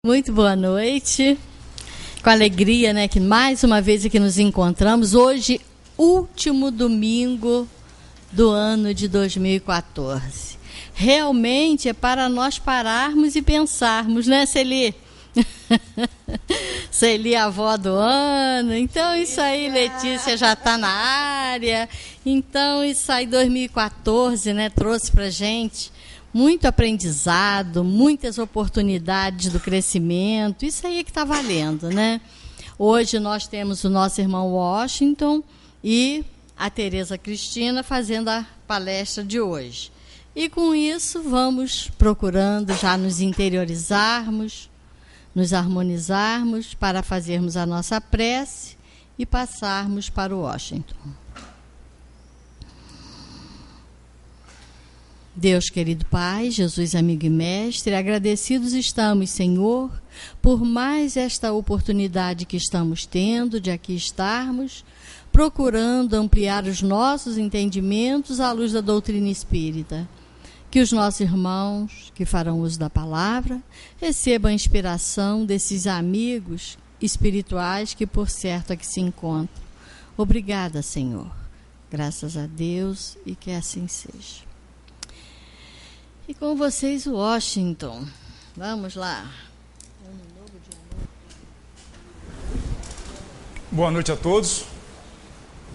Muito boa noite, com alegria, né, que mais uma vez aqui nos encontramos, hoje, último domingo do ano de 2014. Realmente é para nós pararmos e pensarmos, né, Celi? Celi, a avó do ano, então isso aí, Letícia já está na área, então isso aí 2014, né, trouxe para gente muito aprendizado, muitas oportunidades do crescimento, isso aí é que está valendo, né? Hoje nós temos o nosso irmão Washington e a Tereza Cristina fazendo a palestra de hoje. E com isso vamos procurando já nos interiorizarmos, nos harmonizarmos para fazermos a nossa prece e passarmos para o Washington. Deus querido Pai, Jesus amigo e mestre, agradecidos estamos, Senhor, por mais esta oportunidade que estamos tendo de aqui estarmos, procurando ampliar os nossos entendimentos à luz da doutrina espírita. Que os nossos irmãos que farão uso da palavra recebam a inspiração desses amigos espirituais que por certo aqui se encontram. Obrigada, Senhor. Graças a Deus e que assim seja. E com vocês o Washington. Vamos lá. Boa noite a todos.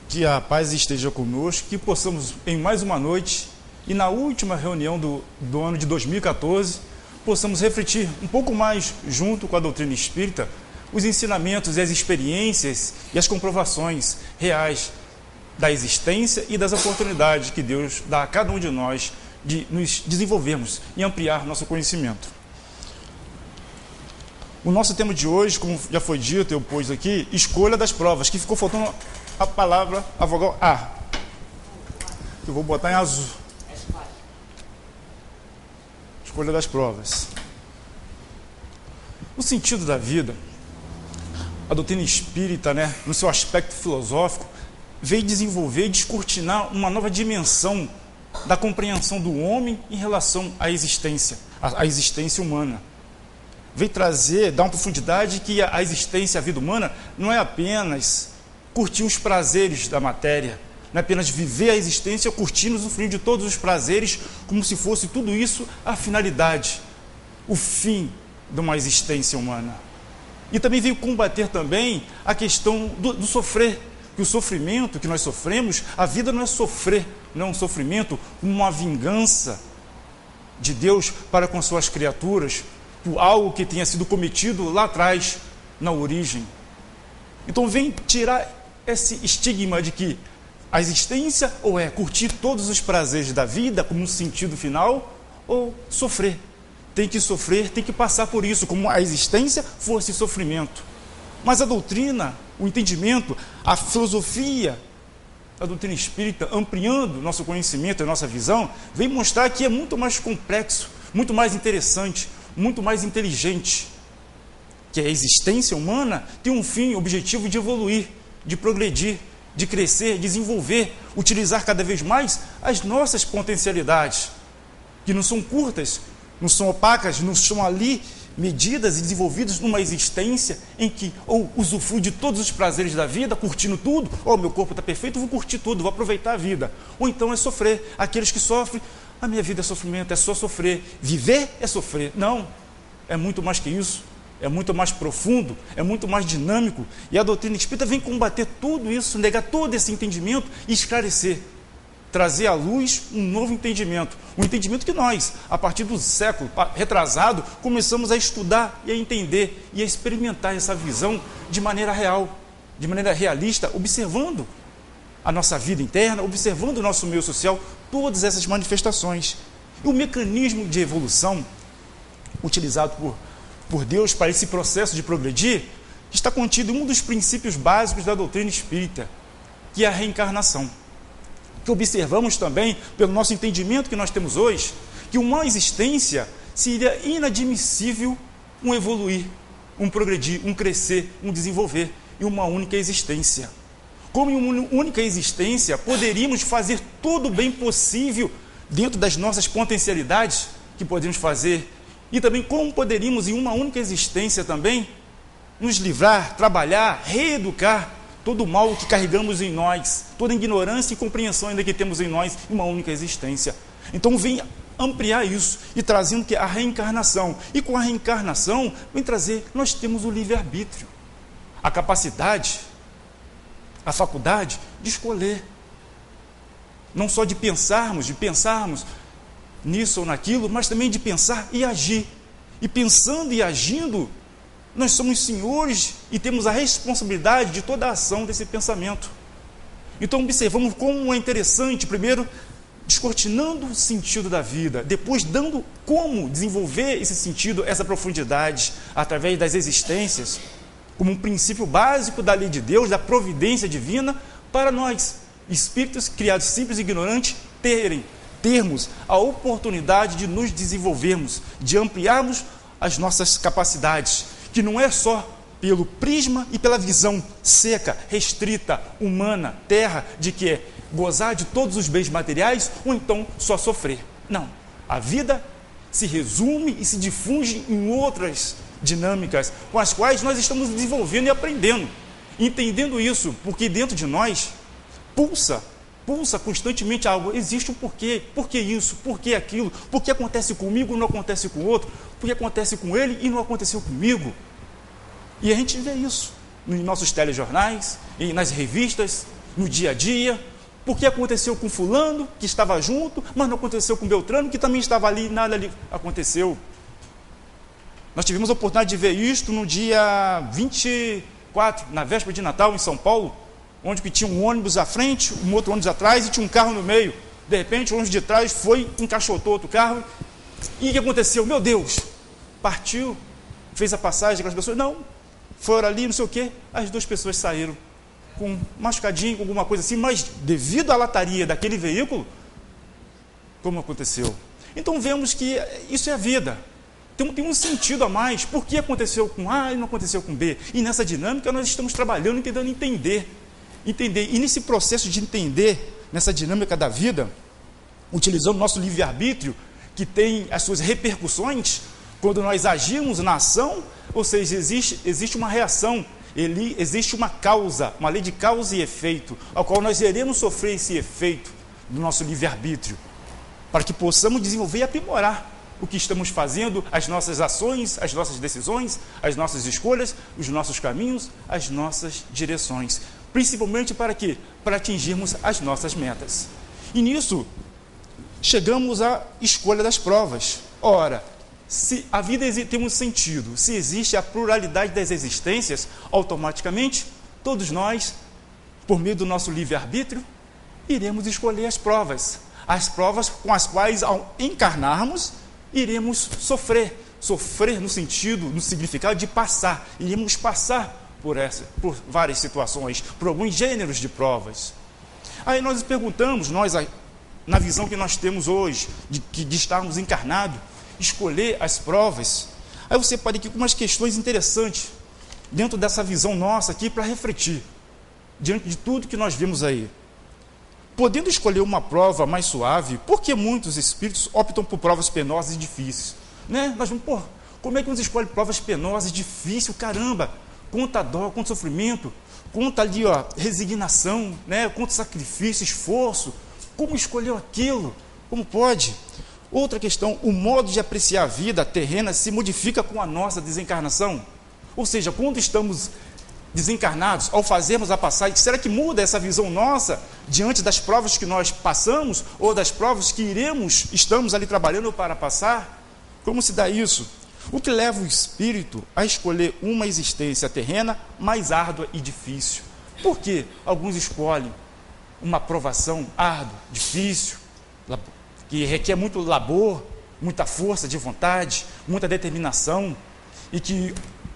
Que a paz esteja conosco, que possamos em mais uma noite e na última reunião do ano de 2014, possamos refletir um pouco mais junto com a doutrina espírita, os ensinamentos e as experiências e as comprovações reais da existência e das oportunidades que Deus dá a cada um de nós de nos desenvolvermos e ampliar nosso conhecimento. O nosso tema de hoje, como já foi dito, eu pus aqui, escolha das provas, que ficou faltando a palavra, a vogal A. Eu vou botar em azul. Escolha das provas. O sentido da vida, a doutrina espírita, né, no seu aspecto filosófico, veio desenvolver e descortinar uma nova dimensão da compreensão do homem em relação à existência humana. Veio trazer, dar uma profundidade que a existência, a vida humana, não é apenas curtir os prazeres da matéria, não é apenas viver a existência, curtindo, usufruindo de todos os prazeres, como se fosse tudo isso a finalidade, o fim de uma existência humana. E também veio combater também a questão do sofrer, que o sofrimento que nós sofremos, a vida não é sofrer, não é um sofrimento, uma vingança de Deus para com suas criaturas, por algo que tenha sido cometido lá atrás, na origem. Então vem tirar esse estigma de que a existência ou é curtir todos os prazeres da vida como um sentido final, ou sofrer. Tem que sofrer, tem que passar por isso, como a existência fosse sofrimento. Mas a doutrina, o entendimento, a filosofia da doutrina espírita, ampliando nosso conhecimento e nossa visão, vem mostrar que é muito mais complexo, muito mais interessante, muito mais inteligente, que a existência humana tem um fim, objetivo de evoluir, de progredir, de crescer, desenvolver, utilizar cada vez mais as nossas potencialidades, que não são curtas, não são opacas, não são ali medidas e desenvolvidas numa existência em que ou usufruo de todos os prazeres da vida, curtindo tudo, ou meu corpo está perfeito, vou curtir tudo, vou aproveitar a vida. Ou então é sofrer, aqueles que sofrem, a minha vida é sofrimento, é só sofrer, viver é sofrer. Não, é muito mais que isso, é muito mais profundo, é muito mais dinâmico, e a doutrina espírita vem combater tudo isso, negar todo esse entendimento e esclarecer, trazer à luz um novo entendimento, um entendimento que nós, a partir do século retrasado, começamos a estudar e a entender e a experimentar essa visão de maneira real, de maneira realista, observando a nossa vida interna, observando o nosso meio social, todas essas manifestações. E o mecanismo de evolução utilizado por Deus para esse processo de progredir está contido em um dos princípios básicos da doutrina espírita, que é a reencarnação. Que observamos também, pelo nosso entendimento que nós temos hoje, que uma existência seria inadmissível um evoluir, um progredir, um crescer, um desenvolver em uma única existência. Como em uma única existência poderíamos fazer todo o bem possível dentro das nossas potencialidades que podemos fazer E também como poderíamos, em uma única existência também, nos livrar, trabalhar, reeducar todo o mal que carregamos em nós, toda a ignorância e compreensão ainda que temos em nós, em uma única existência. Então vem ampliar isso e trazendo que a reencarnação. E com a reencarnação, vem trazer, nós temos o livre-arbítrio, a capacidade, a faculdade de escolher. Não só de pensarmos nisso ou naquilo, mas também de pensar e agir. E pensando e agindo, nós somos senhores e temos a responsabilidade de toda a ação desse pensamento. Então observamos como é interessante, primeiro, descortinando o sentido da vida, depois dando como desenvolver esse sentido, essa profundidade, através das existências, como um princípio básico da lei de Deus, da providência divina, para nós, espíritos criados simples e ignorantes, termos a oportunidade de nos desenvolvermos, de ampliarmos as nossas capacidades, que não é só pelo prisma e pela visão seca, restrita, humana, terra, de que é gozar de todos os bens materiais ou então só sofrer. Não, a vida se resume e se difunde em outras dinâmicas com as quais nós estamos desenvolvendo e aprendendo, entendendo isso, porque dentro de nós pulsa constantemente algo, existe um porquê, por que isso, por que aquilo, por que acontece comigo e não acontece com o outro, por que acontece com ele e não aconteceu comigo. E a gente vê isso nos nossos telejornais, e nas revistas, no dia a dia, por que aconteceu com fulano, que estava junto, mas não aconteceu com Beltrano, que também estava ali, nada ali aconteceu. Nós tivemos a oportunidade de ver isto no dia 24, na véspera de Natal, em São Paulo, onde tinha um ônibus à frente, um outro ônibus atrás e tinha um carro no meio. De repente, o ônibus de trás foi, encaixotou outro carro. E o que aconteceu? Meu Deus! Partiu, fez a passagem com as pessoas. Não, foram ali, não sei o quê. As duas pessoas saíram com um machucadinho, com alguma coisa assim, mas devido à lataria daquele veículo, como aconteceu? Então vemos que isso é a vida. Tem um sentido a mais. Por que aconteceu com A e não aconteceu com B? E nessa dinâmica nós estamos trabalhando e tentando entender. E nesse processo de entender, nessa dinâmica da vida, utilizando o nosso livre-arbítrio, que tem as suas repercussões, quando nós agimos na ação, ou seja, existe uma reação, existe uma causa, uma lei de causa e efeito, ao qual nós iremos sofrer esse efeito do nosso livre-arbítrio, para que possamos desenvolver e aprimorar o que estamos fazendo, as nossas ações, as nossas decisões, as nossas escolhas, os nossos caminhos, as nossas direções. Principalmente para quê? Para atingirmos as nossas metas. E nisso, chegamos à escolha das provas. Ora, se a vida tem um sentido, se existe a pluralidade das existências, automaticamente, todos nós, por meio do nosso livre-arbítrio, iremos escolher as provas com as quais, ao encarnarmos, iremos sofrer no sentido, no significado de passar, iremos passar por várias situações, por alguns gêneros de provas. Aí nós perguntamos, na visão que nós temos hoje, de estarmos encarnados, escolher as provas. Aí você pode ir aqui com umas questões interessantes, dentro dessa visão nossa aqui, para refletir, diante de tudo que nós vimos aí. Podendo escolher uma prova mais suave, por que muitos espíritos optam por provas penosas e difíceis? Né? Nós vamos, como é que uns escolhem provas penosas e difíceis? Caramba! Conta dó, conta sofrimento, conta ali, resignação, né? Conta sacrifício, esforço. Como escolheu aquilo? Como pode? Outra questão, o modo de apreciar a vida terrena se modifica com a nossa desencarnação? Ou seja, quando estamos desencarnados, ao fazermos a passagem, será que muda essa visão nossa diante das provas que nós passamos ou das provas que estamos ali trabalhando para passar? Como se dá isso? O que leva o espírito a escolher uma existência terrena mais árdua e difícil? Por que alguns escolhem uma provação árdua, difícil, que requer muito labor, muita força de vontade, muita determinação, e que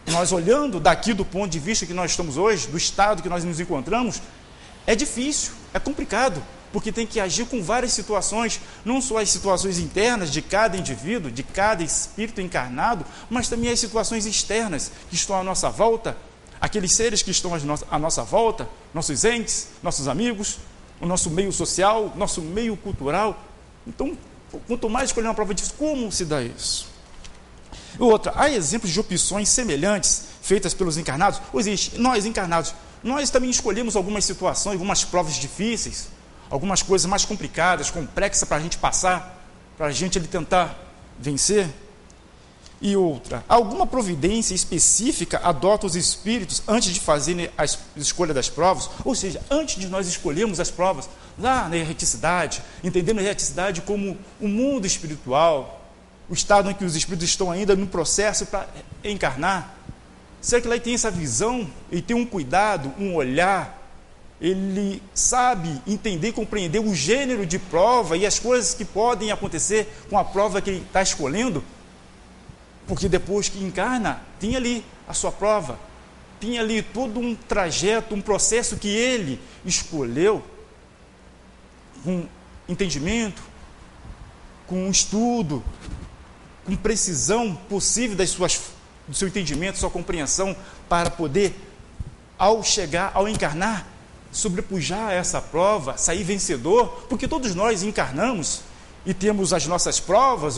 nós, olhando daqui do ponto de vista que nós estamos hoje, do estado que nós nos encontramos, é difícil, é complicado, porque tem que agir com várias situações, não só as situações internas de cada indivíduo, de cada espírito encarnado, mas também as situações externas que estão à nossa volta, aqueles seres que estão à nossa volta, nossos entes, nossos amigos, o nosso meio social, nosso meio cultural. Então, quanto mais escolher uma prova disso, como se dá isso? Outra, há exemplos de opções semelhantes feitas pelos encarnados? Ou existe, nós encarnados, nós também escolhemos algumas situações, algumas provas difíceis, algumas coisas mais complicadas, complexas para a gente passar, para a gente tentar vencer. E outra, alguma providência específica adota os espíritos antes de fazerem a escolha das provas? Ou seja, antes de nós escolhermos as provas, lá na erreticidade, entendendo a erreticidade como o mundo espiritual, o estado em que os espíritos estão ainda no processo para encarnar, será que lá ele tem essa visão, ele tem um cuidado, um olhar, ele sabe entender, compreender o gênero de prova e as coisas que podem acontecer com a prova que ele está escolhendo? Porque depois que encarna, tem ali a sua prova, tem ali todo um trajeto, um processo que ele escolheu, com entendimento, com estudo, com precisão possível do seu entendimento, sua compreensão, para poder, ao chegar, ao encarnar, sobrepujar essa prova, sair vencedor, porque todos nós encarnamos e temos as nossas provas,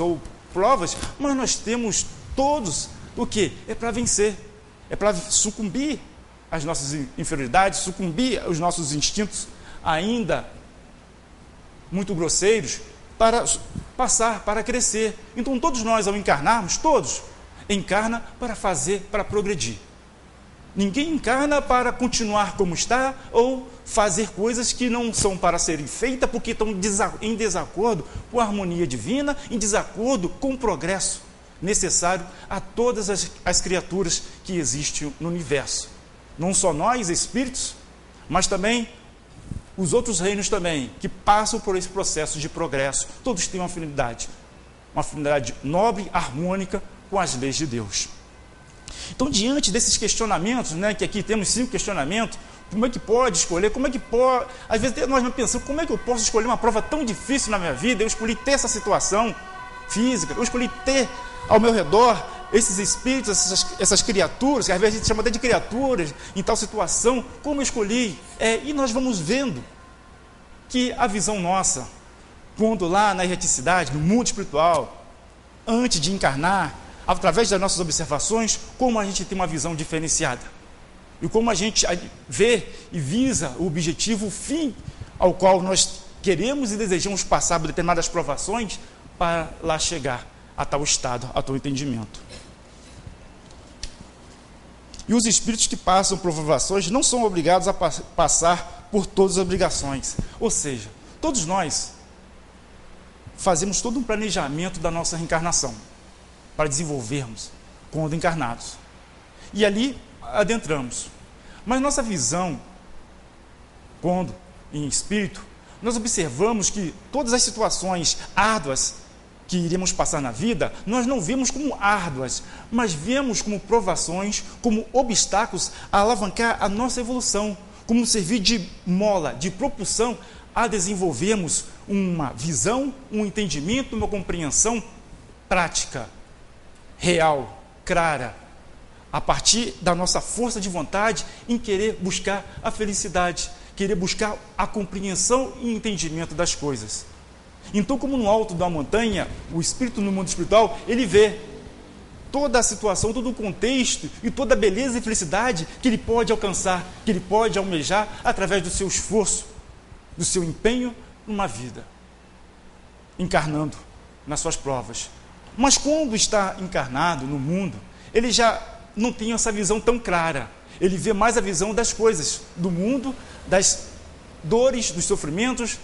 mas nós temos todos o quê? É para vencer, é para sucumbir às nossas inferioridades, sucumbir aos nossos instintos ainda muito grosseiros, para passar, para crescer. Então todos nós, ao encarnarmos, todos encarna para fazer, para progredir. Ninguém encarna para continuar como está ou fazer coisas que não são para serem feitas porque estão em desacordo com a harmonia divina, em desacordo com o progresso necessário a todas as criaturas que existem no universo. Não só nós, espíritos, mas também os outros reinos também, que passam por esse processo de progresso. Todos têm uma afinidade nobre, harmônica com as leis de Deus. Então, diante desses questionamentos, que aqui temos 5 questionamentos, como é que pode escolher, às vezes nós não pensamos, como é que eu posso escolher uma prova tão difícil na minha vida? Eu escolhi ter essa situação física, eu escolhi ter ao meu redor esses espíritos, essas criaturas, que às vezes a gente chama até de criaturas, em tal situação, como eu escolhi? E nós vamos vendo que a visão nossa, quando lá na erreticidade, no mundo espiritual, antes de encarnar, através das nossas observações, como a gente tem uma visão diferenciada. E como a gente vê e visa o objetivo, o fim ao qual nós queremos e desejamos passar por determinadas provações para lá chegar a tal estado, a tal entendimento. E os espíritos que passam por provações não são obrigados a passar por todas as obrigações. Ou seja, todos nós fazemos todo um planejamento da nossa reencarnação para desenvolvermos quando encarnados. E ali adentramos. Mas nossa visão, quando em espírito, nós observamos que todas as situações árduas que iremos passar na vida, nós não vemos como árduas, mas vemos como provações, como obstáculos a alavancar a nossa evolução, como servir de mola, de propulsão a desenvolvermos uma visão, um entendimento, uma compreensão prática, real, clara, a partir da nossa força de vontade em querer buscar a felicidade, querer buscar a compreensão e entendimento das coisas. Então, como no alto da montanha, o espírito no mundo espiritual, ele vê toda a situação, todo o contexto e toda a beleza e felicidade que ele pode alcançar, que ele pode almejar através do seu esforço, do seu empenho numa vida, encarnando nas suas provas. Mas quando está encarnado no mundo, ele já não tem essa visão tão clara. Ele vê mais a visão das coisas, do mundo, das dores, dos sofrimentos,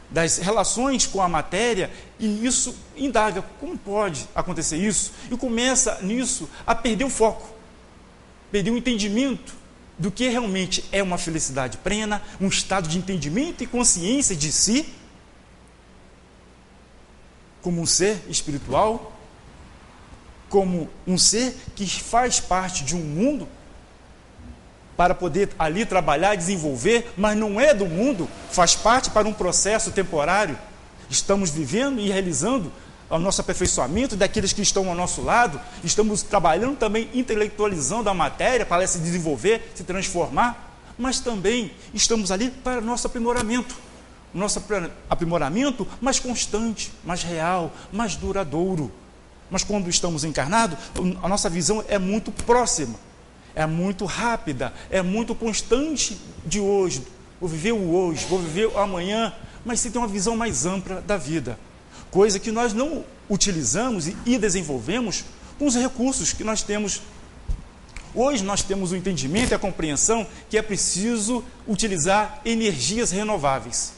das relações com a matéria, e isso indaga, como pode acontecer isso? E começa nisso a perder o foco, perder o entendimento do que realmente é uma felicidade plena, um estado de entendimento e consciência de si, como um ser espiritual, como um ser que faz parte de um mundo, para poder ali trabalhar e desenvolver, mas não é do mundo, faz parte para um processo temporário. Estamos vivendo e realizando o nosso aperfeiçoamento daqueles que estão ao nosso lado, estamos trabalhando também, intelectualizando a matéria para ela se desenvolver, se transformar, mas também estamos ali para nosso aprimoramento mais constante, mais real, mais duradouro, Mas quando estamos encarnados, a nossa visão é muito próxima, é muito rápida, é muito constante de hoje. Vou viver o hoje, vou viver o amanhã, mas você tem uma visão mais ampla da vida. Coisa que nós não utilizamos e desenvolvemos com os recursos que nós temos. Hoje nós temos o entendimento e a compreensão que é preciso utilizar energias renováveis.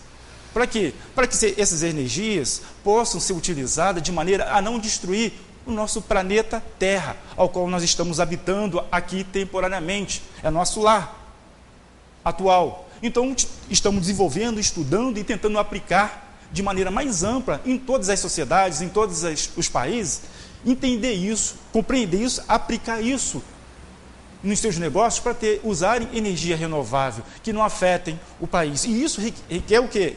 Para quê? Para que essas energias possam ser utilizadas de maneira a não destruir o nosso planeta Terra, ao qual nós estamos habitando aqui temporariamente. É nosso lar atual. Então, estamos desenvolvendo, estudando e tentando aplicar de maneira mais ampla em todas as sociedades, em todos os países, entender isso, compreender isso, aplicar isso nos seus negócios para usarem energia renovável, que não afetem o país. E isso requer o quê?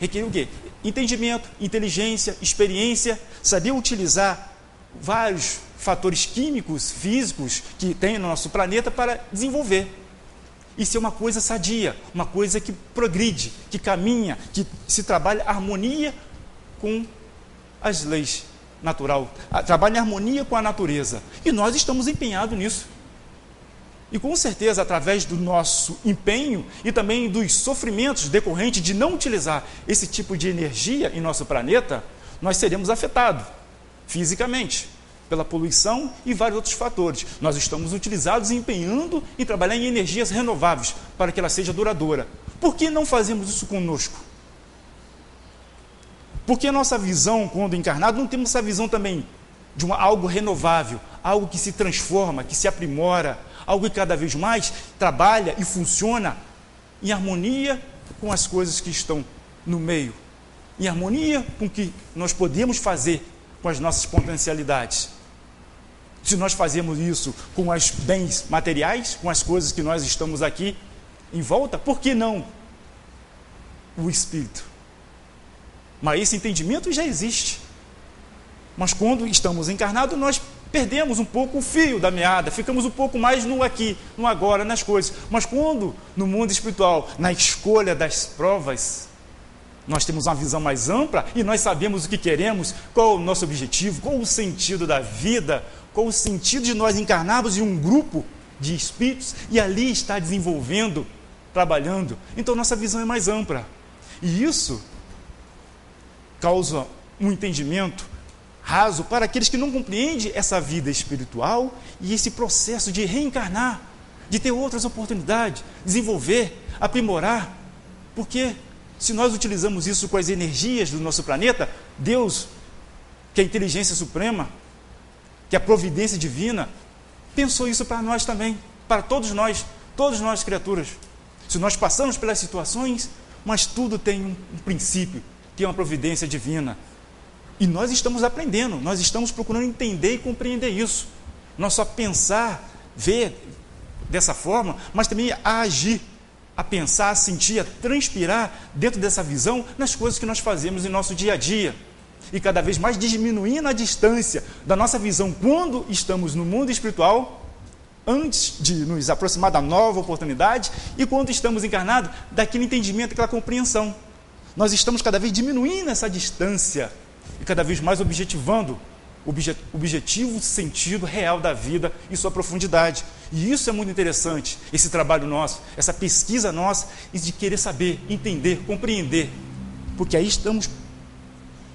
Requer o quê? Entendimento, inteligência, experiência, saber utilizar vários fatores químicos, físicos que tem no nosso planeta para desenvolver. Isso é uma coisa sadia, uma coisa que progride, que caminha, que se trabalha em harmonia com as leis naturais, trabalha em harmonia com a natureza. E nós estamos empenhados nisso. E com certeza, através do nosso empenho e também dos sofrimentos decorrentes de não utilizar esse tipo de energia em nosso planeta, nós seremos afetados fisicamente pela poluição e vários outros fatores. Nós estamos utilizados e empenhando em trabalhar em energias renováveis para que ela seja duradoura. Por que não fazemos isso conosco? Porque a nossa visão, quando encarnado, não temos essa visão também de algo renovável, algo que se transforma, que se aprimora, algo que cada vez mais trabalha e funciona em harmonia com as coisas que estão no meio, em harmonia com o que nós podemos fazer com as nossas potencialidades. Se nós fazemos isso com os bens materiais, com as coisas que nós estamos aqui em volta, por que não o espírito? Mas esse entendimento já existe. Mas quando estamos encarnados, nós perdemos um pouco o fio da meada, ficamos um pouco mais no aqui, no agora, nas coisas. Mas quando no mundo espiritual, na escolha das provas, nós temos uma visão mais ampla e nós sabemos o que queremos, qual o nosso objetivo, qual o sentido da vida, qual o sentido de nós encarnarmos em um grupo de espíritos e ali estar desenvolvendo, trabalhando. Então nossa visão é mais ampla. E isso causa um entendimento raso para aqueles que não compreendem essa vida espiritual e esse processo de reencarnar, de ter outras oportunidades, desenvolver, aprimorar. Porque se nós utilizamos isso com as energias do nosso planeta, Deus, que é a inteligência suprema, que é a providência divina, pensou isso para nós também, para todos nós criaturas. Se nós passamos pelas situações, mas tudo tem um princípio, tem uma providência divina. E nós estamos aprendendo, nós estamos procurando entender e compreender isso. Não só pensar, ver dessa forma, mas também a agir, a pensar, a sentir, a transpirar dentro dessa visão nas coisas que nós fazemos em nosso dia a dia. E cada vez mais diminuindo a distância da nossa visão quando estamos no mundo espiritual, antes de nos aproximar da nova oportunidade, e quando estamos encarnados, daquele entendimento, aquela compreensão. Nós estamos cada vez diminuindo essa distância e cada vez mais objetivando o objetivo, sentido real da vida e sua profundidade. E isso é muito interessante, esse trabalho nosso, essa pesquisa nossa, e de querer saber, entender, compreender. Porque aí estamos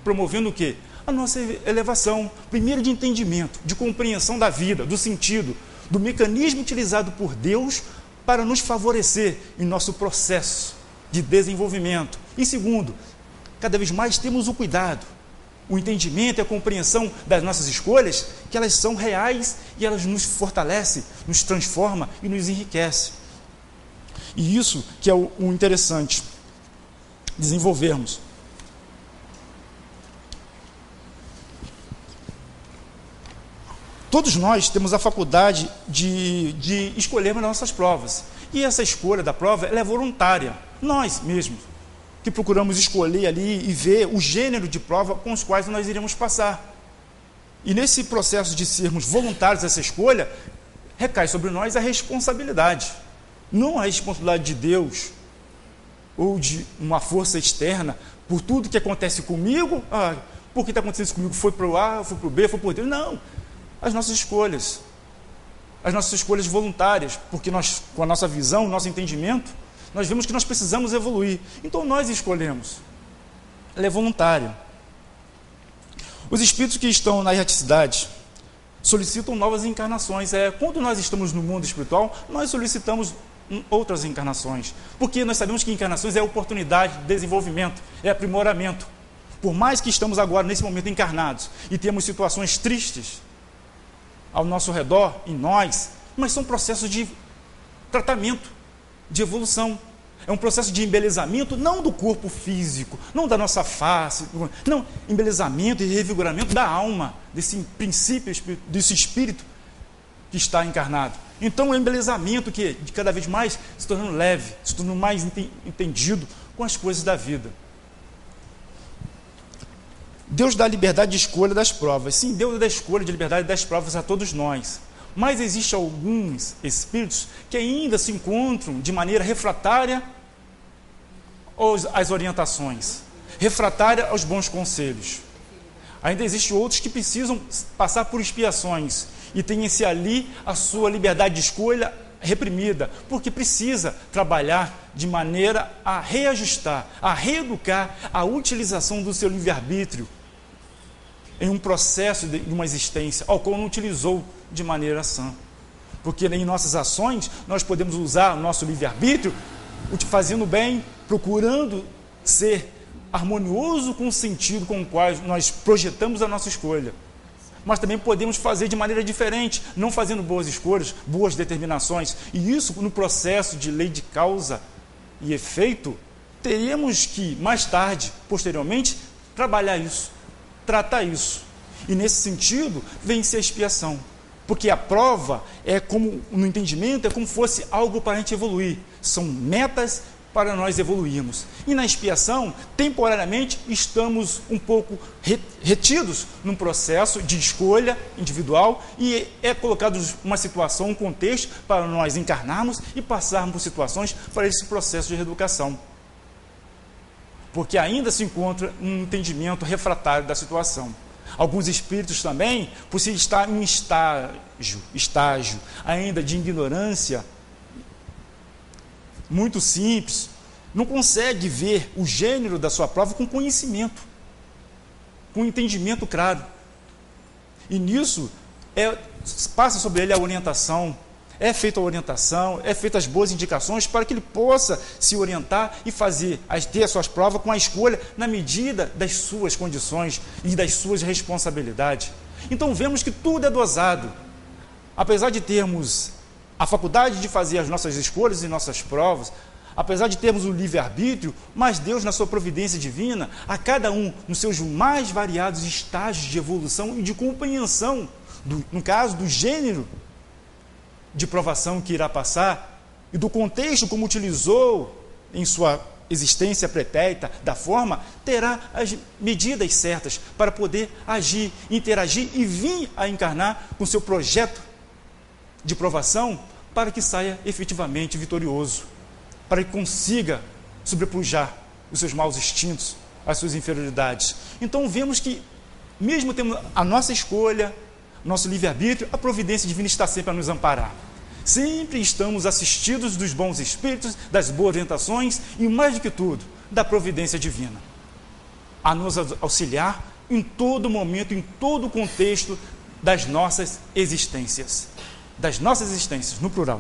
promovendo o quê? A nossa elevação, primeiro de entendimento, de compreensão da vida, do sentido, do mecanismo utilizado por Deus para nos favorecer em nosso processo de desenvolvimento. E segundo, cada vez mais temos o cuidado, o entendimento e a compreensão das nossas escolhas, que elas são reais e elas nos fortalecem, nos transformam e nos enriquecem. E isso que é o interessante, desenvolvermos. Todos nós temos a faculdade de escolhermos nossas provas. E essa escolha da prova ela é voluntária. Nós mesmos que procuramos escolher ali e ver o gênero de prova com os quais nós iremos passar. E nesse processo de sermos voluntários dessa escolha, recai sobre nós a responsabilidade. Não a responsabilidade de Deus ou de uma força externa por tudo que acontece comigo, Por que está acontecendo isso comigo? Foi para o A, foi para o B, foi por Deus? Não. As nossas escolhas voluntárias, porque nós, com a nossa visão, o nosso entendimento, nós vemos que nós precisamos evoluir. Então nós escolhemos. Ela é voluntária. Os espíritos que estão na erraticidade solicitam novas encarnações. Quando nós estamos no mundo espiritual, nós solicitamos outras encarnações, porque nós sabemos que encarnações é oportunidade de desenvolvimento, é aprimoramento. Por mais que estamos agora, nesse momento, encarnados, e temos situações tristes ao nosso redor, em nós, mas são processos de tratamento, de evolução. É um processo de embelezamento, não do corpo físico, não da nossa face, não, embelezamento e revigoramento da alma, desse princípio, desse espírito que está encarnado. Então, o embelezamento que de cada vez mais se tornando leve, se tornando mais entendido com as coisas da vida. Deus dá liberdade de escolha das provas. Sim, Deus dá escolha de liberdade das provas a todos nós. Mas existem alguns espíritos que ainda se encontram de maneira refratária às orientações, refratária aos bons conselhos. Ainda existem outros que precisam passar por expiações e tem-se ali a sua liberdade de escolha reprimida, porque precisa trabalhar de maneira a reajustar, a reeducar a utilização do seu livre-arbítrio em um processo de uma existência ao qual não utilizou de maneira sã. Porque em nossas ações nós podemos usar o nosso livre-arbítrio fazendo bem, procurando ser harmonioso com o sentido com o qual nós projetamos a nossa escolha. Mas também podemos fazer de maneira diferente, não fazendo boas escolhas, boas determinações. E isso, no processo de lei de causa e efeito, teríamos que, mais tarde, posteriormente, trabalhar isso, tratar isso. E nesse sentido, vem-se a expiação. Porque a prova é como, no entendimento, é como fosse algo para a gente evoluir. São metas para nós evoluirmos. E na expiação, temporariamente, estamos um pouco retidos num processo de escolha individual e é colocado uma situação, um contexto para nós encarnarmos e passarmos por situações para esse processo de reeducação. Porque ainda se encontra um entendimento refratário da situação. Alguns espíritos também, por se estar em estágio ainda de ignorância, muito simples, não consegue ver o gênero da sua prova com conhecimento, com entendimento claro. E nisso, passa sobre ele a orientação, é feita a orientação, é feitas as boas indicações para que ele possa se orientar e ter as suas provas com a escolha na medida das suas condições e das suas responsabilidades. Então vemos que tudo é dosado. Apesar de termos a faculdade de fazer as nossas escolhas e nossas provas, apesar de termos o livre-arbítrio, mas Deus, na sua providência divina, a cada um nos seus mais variados estágios de evolução e de compreensão, no caso do gênero de provação que irá passar e do contexto como utilizou em sua existência pretérita, da forma, terá as medidas certas para poder agir, interagir e vir a encarnar com seu projeto de provação para que saia efetivamente vitorioso, para que consiga sobrepujar os seus maus instintos, as suas inferioridades. Então vemos que, mesmo tendo a nossa escolha, nosso livre-arbítrio, a providência divina está sempre a nos amparar. Sempre estamos assistidos dos bons espíritos, das boas orientações e, mais do que tudo, da providência divina, a nos auxiliar em todo momento, em todo o contexto das nossas existências. Das nossas existências, no plural.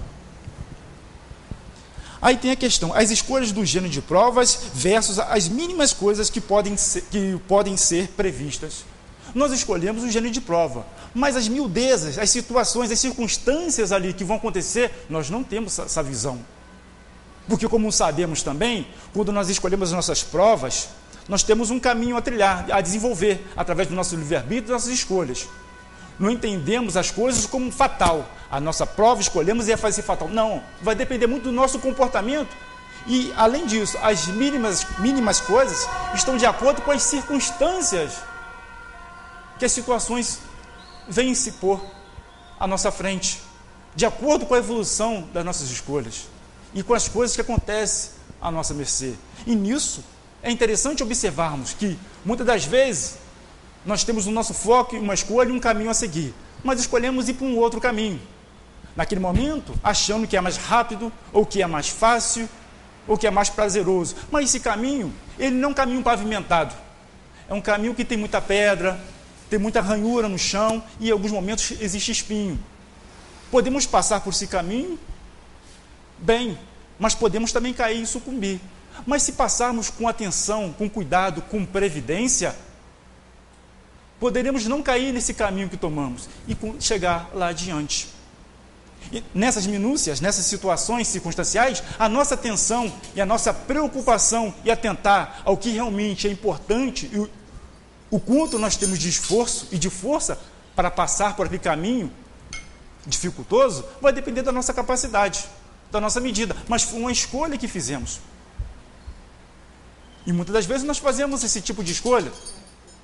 Aí tem a questão, as escolhas do gênero de provas versus as mínimas coisas que podem ser previstas. Nós escolhemos o gênero de prova, mas as miudezas, as situações, as circunstâncias ali que vão acontecer, nós não temos essa visão. Porque, como sabemos também, quando nós escolhemos as nossas provas, nós temos um caminho a trilhar, a desenvolver, através do nosso livre-arbítrio e das nossas escolhas. Não entendemos as coisas como fatal. A nossa prova escolhemos e vai ser fatal. Não, vai depender muito do nosso comportamento. E, além disso, as mínimas coisas estão de acordo com as circunstâncias que as situações vêm se pôr à nossa frente, de acordo com a evolução das nossas escolhas e com as coisas que acontecem à nossa mercê. E nisso é interessante observarmos que, muitas das vezes, nós temos o nosso foco, uma escolha e um caminho a seguir, mas escolhemos ir para um outro caminho. Naquele momento, achando que é mais rápido, ou que é mais fácil, ou que é mais prazeroso. Mas esse caminho, ele não é um caminho pavimentado. É um caminho que tem muita pedra, tem muita ranhura no chão e em alguns momentos existe espinho. Podemos passar por esse caminho bem, mas podemos também cair e sucumbir. Mas se passarmos com atenção, com cuidado, com previdência, poderemos não cair nesse caminho que tomamos e chegar lá adiante. E nessas minúcias, nessas situações circunstanciais, a nossa atenção e a nossa preocupação e atentar ao que realmente é importante e o quanto nós temos de esforço e de força para passar por aquele caminho dificultoso, vai depender da nossa capacidade, da nossa medida, mas foi uma escolha que fizemos. E muitas das vezes nós fazemos esse tipo de escolha.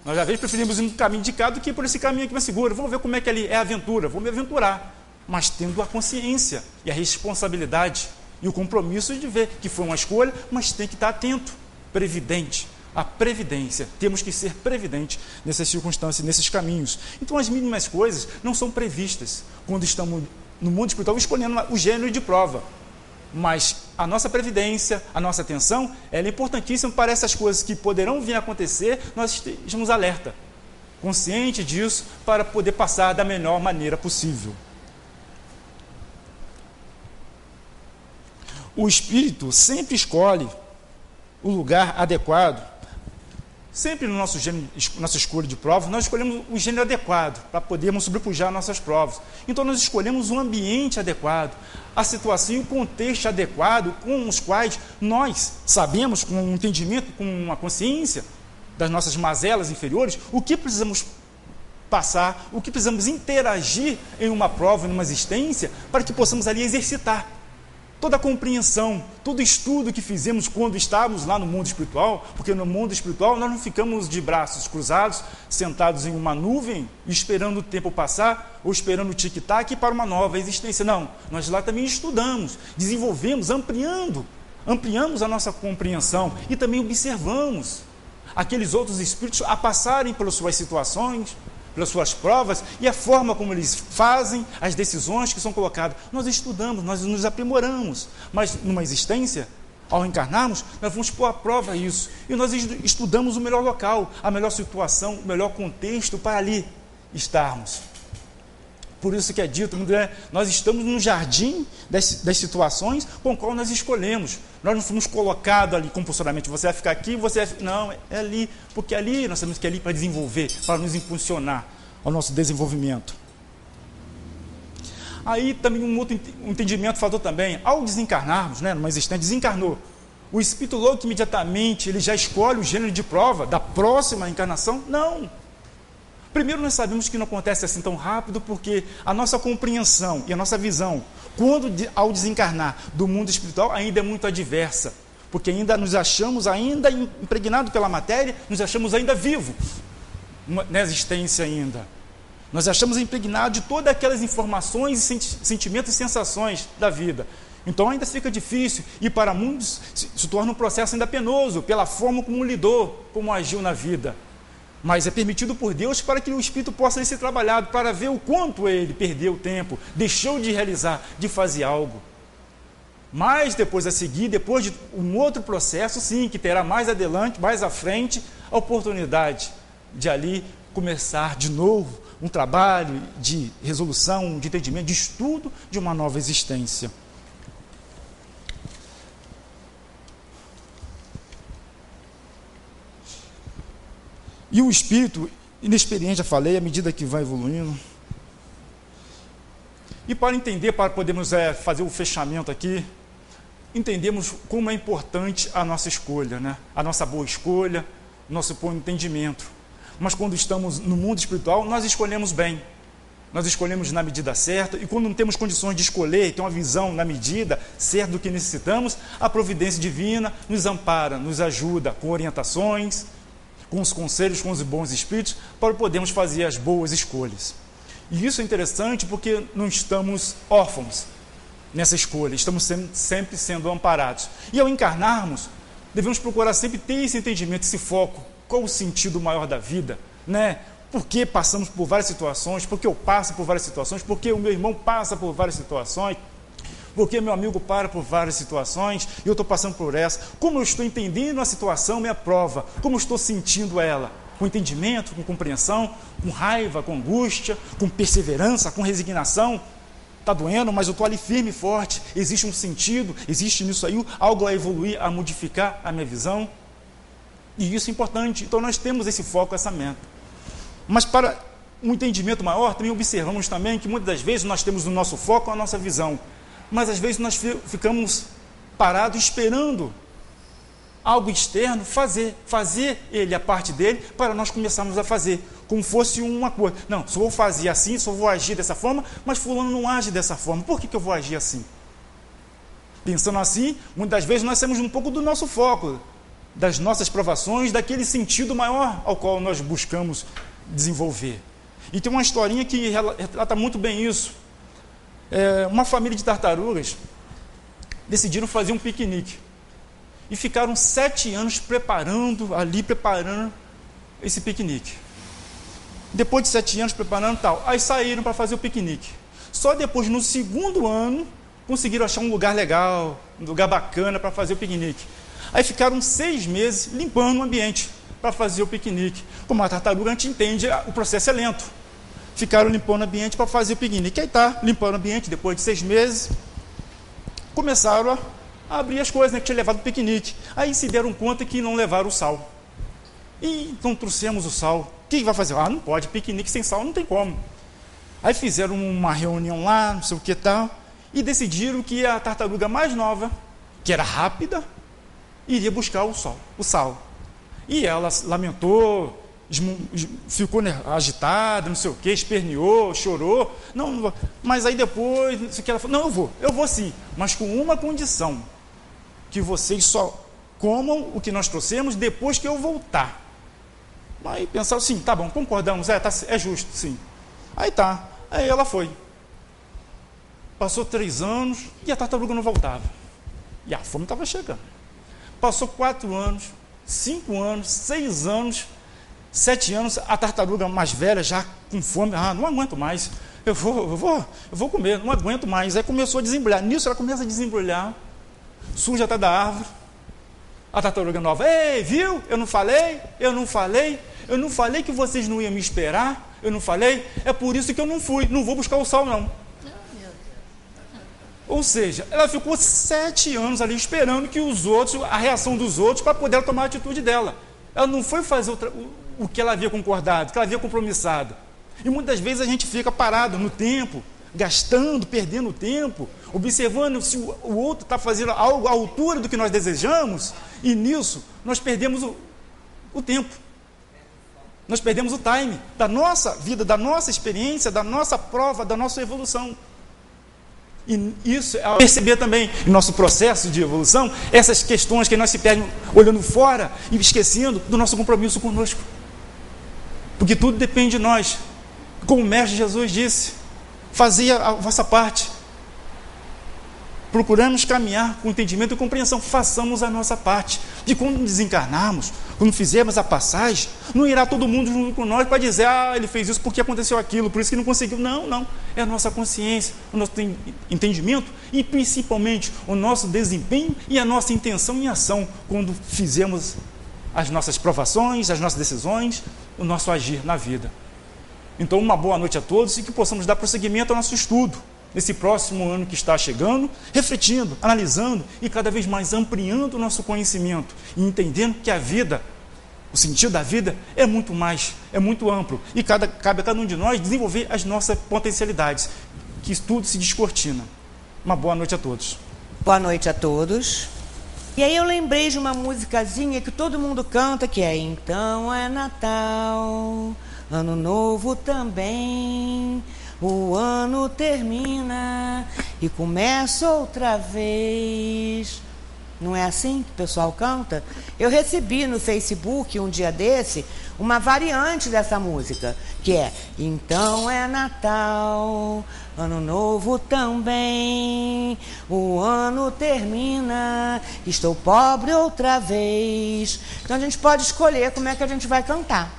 Nós às vezes preferimos ir no caminho indicado do que por esse caminho aqui mais seguro. Vamos ver como é que ali é a aventura, vou me aventurar. Mas tendo a consciência e a responsabilidade e o compromisso de ver que foi uma escolha, mas tem que estar atento, previdente. A previdência, temos que ser previdentes nessas circunstâncias, nesses caminhos. Então as mínimas coisas não são previstas quando estamos no mundo espiritual escolhendo o gênero de prova. Mas a nossa previdência, a nossa atenção, ela é importantíssima para essas coisas que poderão vir a acontecer, nós estejamos alerta, consciente disso, para poder passar da melhor maneira possível. O espírito sempre escolhe o lugar adequado. Sempre no nossa escolha de prova, nós escolhemos o gênero adequado para podermos sobrepujar nossas provas. Então nós escolhemos o ambiente adequado, a situação e o contexto adequado com os quais nós sabemos, com um entendimento, com uma consciência das nossas mazelas inferiores, o que precisamos passar, o que precisamos interagir em uma prova, em uma existência, para que possamos ali exercitar. Toda a compreensão, todo estudo que fizemos quando estávamos lá no mundo espiritual, porque no mundo espiritual nós não ficamos de braços cruzados, sentados em uma nuvem, esperando o tempo passar, ou esperando o tic-tac para uma nova existência. Não, nós lá também estudamos, desenvolvemos, ampliamos a nossa compreensão e também observamos aqueles outros espíritos a passarem pelas suas situações, pelas suas provas e a forma como eles fazem as decisões que são colocadas. Nós estudamos, nós nos aprimoramos, mas numa existência, ao encarnarmos, nós vamos pôr à prova isso. E nós estudamos o melhor local, a melhor situação, o melhor contexto para ali estarmos. Por isso que é dito, nós estamos no jardim das situações com o qual nós escolhemos. Nós não fomos colocados ali compulsoriamente, você vai ficar aqui, você vai... Não, é ali, porque ali nós temos que ir ali para desenvolver, para nos impulsionar ao nosso desenvolvimento. Aí também um outro entendimento falou também, ao desencarnarmos, numa existência, desencarnou. O espírito louco imediatamente, ele já escolhe o gênero de prova da próxima encarnação? Não. Primeiro, nós sabemos que não acontece assim tão rápido, porque a nossa compreensão e a nossa visão, ao desencarnar do mundo espiritual, ainda é muito adversa, porque ainda nos achamos ainda impregnados pela matéria, nos achamos ainda vivos na existência ainda. Nós achamos impregnados de todas aquelas informações, sentimentos e sensações da vida. Então ainda fica difícil, e para muitos se torna um processo ainda penoso, pela forma como lidou, como agiu na vida. Mas é permitido por Deus para que o espírito possa ser trabalhado, para ver o quanto ele perdeu tempo, deixou de realizar, de fazer algo. Mas depois a seguir, depois de um outro processo, sim, que terá mais adelante, mais à frente, a oportunidade de ali começar de novo um trabalho de resolução, de entendimento, de estudo de uma nova existência. E o espírito inexperiente, já falei, à medida que vai evoluindo. E para entender, para podermos fazer o fechamento aqui, entendemos como é importante a nossa escolha, a nossa boa escolha, nosso bom entendimento. Mas quando estamos no mundo espiritual, nós escolhemos bem. Nós escolhemos na medida certa, e quando não temos condições de escolher, ter uma visão na medida certa do que necessitamos, a providência divina nos ampara, nos ajuda com orientações, com os conselhos, com os bons espíritos, para podermos fazer as boas escolhas. E isso é interessante porque não estamos órfãos nessa escolha, estamos sempre sendo amparados. E ao encarnarmos, devemos procurar sempre ter esse entendimento, esse foco. Qual o sentido maior da vida? né? Porque passamos por várias situações, porque eu passo por várias situações, porque o meu irmão passa por várias situações, porque meu amigo para por várias situações e eu estou passando por essa. Como eu estou entendendo a situação me aprova, como eu estou sentindo ela, com entendimento, com compreensão, com raiva, com angústia, com perseverança, com resignação. Está doendo, mas eu estou ali firme e forte, existe um sentido, existe nisso aí algo a evoluir, a modificar a minha visão, e isso é importante. Então nós temos esse foco, essa meta. Mas para um entendimento maior, também observamos também que muitas das vezes nós temos o nosso foco, a nossa visão, mas às vezes nós ficamos parados esperando algo externo fazer ele a parte dele, para nós começarmos a fazer, como fosse uma coisa. Não, só vou fazer assim, só vou agir dessa forma, mas fulano não age dessa forma, por que eu vou agir assim? Pensando assim, muitas das vezes nós temos um pouco do nosso foco, das nossas provações, daquele sentido maior ao qual nós buscamos desenvolver. E tem uma historinha que relata muito bem isso. Uma família de tartarugas decidiram fazer um piquenique e ficaram 7 anos preparando esse piquenique. Depois de 7 anos preparando tal, aí saíram para fazer o piquenique. Só depois, no 2º ano, conseguiram achar um lugar legal, um lugar bacana para fazer o piquenique. Aí ficaram 6 meses limpando o ambiente para fazer o piquenique. Como a tartaruga, a gente entende, o processo é lento. Ficaram limpando o ambiente para fazer o piquenique. Aí tá, limpando o ambiente, depois de 6 meses, começaram a abrir as coisas, né, que tinha levado o piquenique. Aí se deram conta que não levaram o sal. E então trouxemos o sal. O que vai fazer? Não pode, piquenique sem sal não tem como. Aí fizeram uma reunião lá, não sei o que tal, e decidiram que a tartaruga mais nova, que era rápida, iria buscar o sal. E ela lamentou, ficou agitada, não sei o que, esperneou, chorou. Não vou. Mas aí depois, isso que ela falou, não, eu vou sim, mas com uma condição, que vocês só comam o que nós trouxemos depois que eu voltar. Aí pensaram, sim, tá bom, concordamos, é justo, sim. Aí tá, aí ela foi. Passou 3 anos e a tartaruga não voltava. E a fome estava chegando. Passou 4 anos, 5 anos, 6 anos, 7 anos, a tartaruga mais velha, já com fome, não aguento mais, eu vou comer, não aguento mais. Aí começou a desembrulhar. Nisso ela começa a desembrulhar, surge até da árvore, a tartaruga nova, ei, viu? Eu não falei que vocês não iam me esperar, eu não falei, é por isso que eu não fui, não vou buscar o sal não. Ou seja, ela ficou 7 anos ali esperando que a reação dos outros para poder tomar a atitude dela. Ela não foi fazer o que ela havia concordado, o que ela havia compromissado. E muitas vezes a gente fica parado no tempo, gastando, perdendo tempo, observando se o outro está fazendo algo à altura do que nós desejamos, e nisso nós perdemos o tempo. Nós perdemos o time da nossa vida, da nossa experiência, da nossa prova, da nossa evolução. E isso é perceber também em nosso processo de evolução, essas questões que nós se perdemos olhando fora e esquecendo do nosso compromisso conosco. Porque tudo depende de nós. Como o Mestre Jesus disse, fazei a vossa parte. Procuramos caminhar com entendimento e compreensão, façamos a nossa parte. E quando desencarnarmos, quando fizermos a passagem, não irá todo mundo junto com nós para dizer, ele fez isso porque aconteceu aquilo, por isso que não conseguiu. Não, é a nossa consciência, o nosso entendimento e principalmente o nosso desempenho e a nossa intenção em ação quando fizemos as nossas provações, as nossas decisões, o nosso agir na vida. Então, uma boa noite a todos e que possamos dar prosseguimento ao nosso estudo nesse próximo ano que está chegando, refletindo, analisando e cada vez mais ampliando o nosso conhecimento e entendendo que a vida, o sentido da vida é muito mais, é muito amplo e cabe a cada um de nós desenvolver as nossas potencialidades, que tudo se descortina. Uma boa noite a todos. Boa noite a todos. E aí eu lembrei de uma musicazinha que todo mundo canta, que é Então é Natal, Ano Novo também. O ano termina e começa outra vez. Não é assim que o pessoal canta? Eu recebi no Facebook, um dia desse, uma variante dessa música, que é Então é Natal, Ano Novo também. O ano termina, estou pobre outra vez. Então a gente pode escolher como é que a gente vai cantar.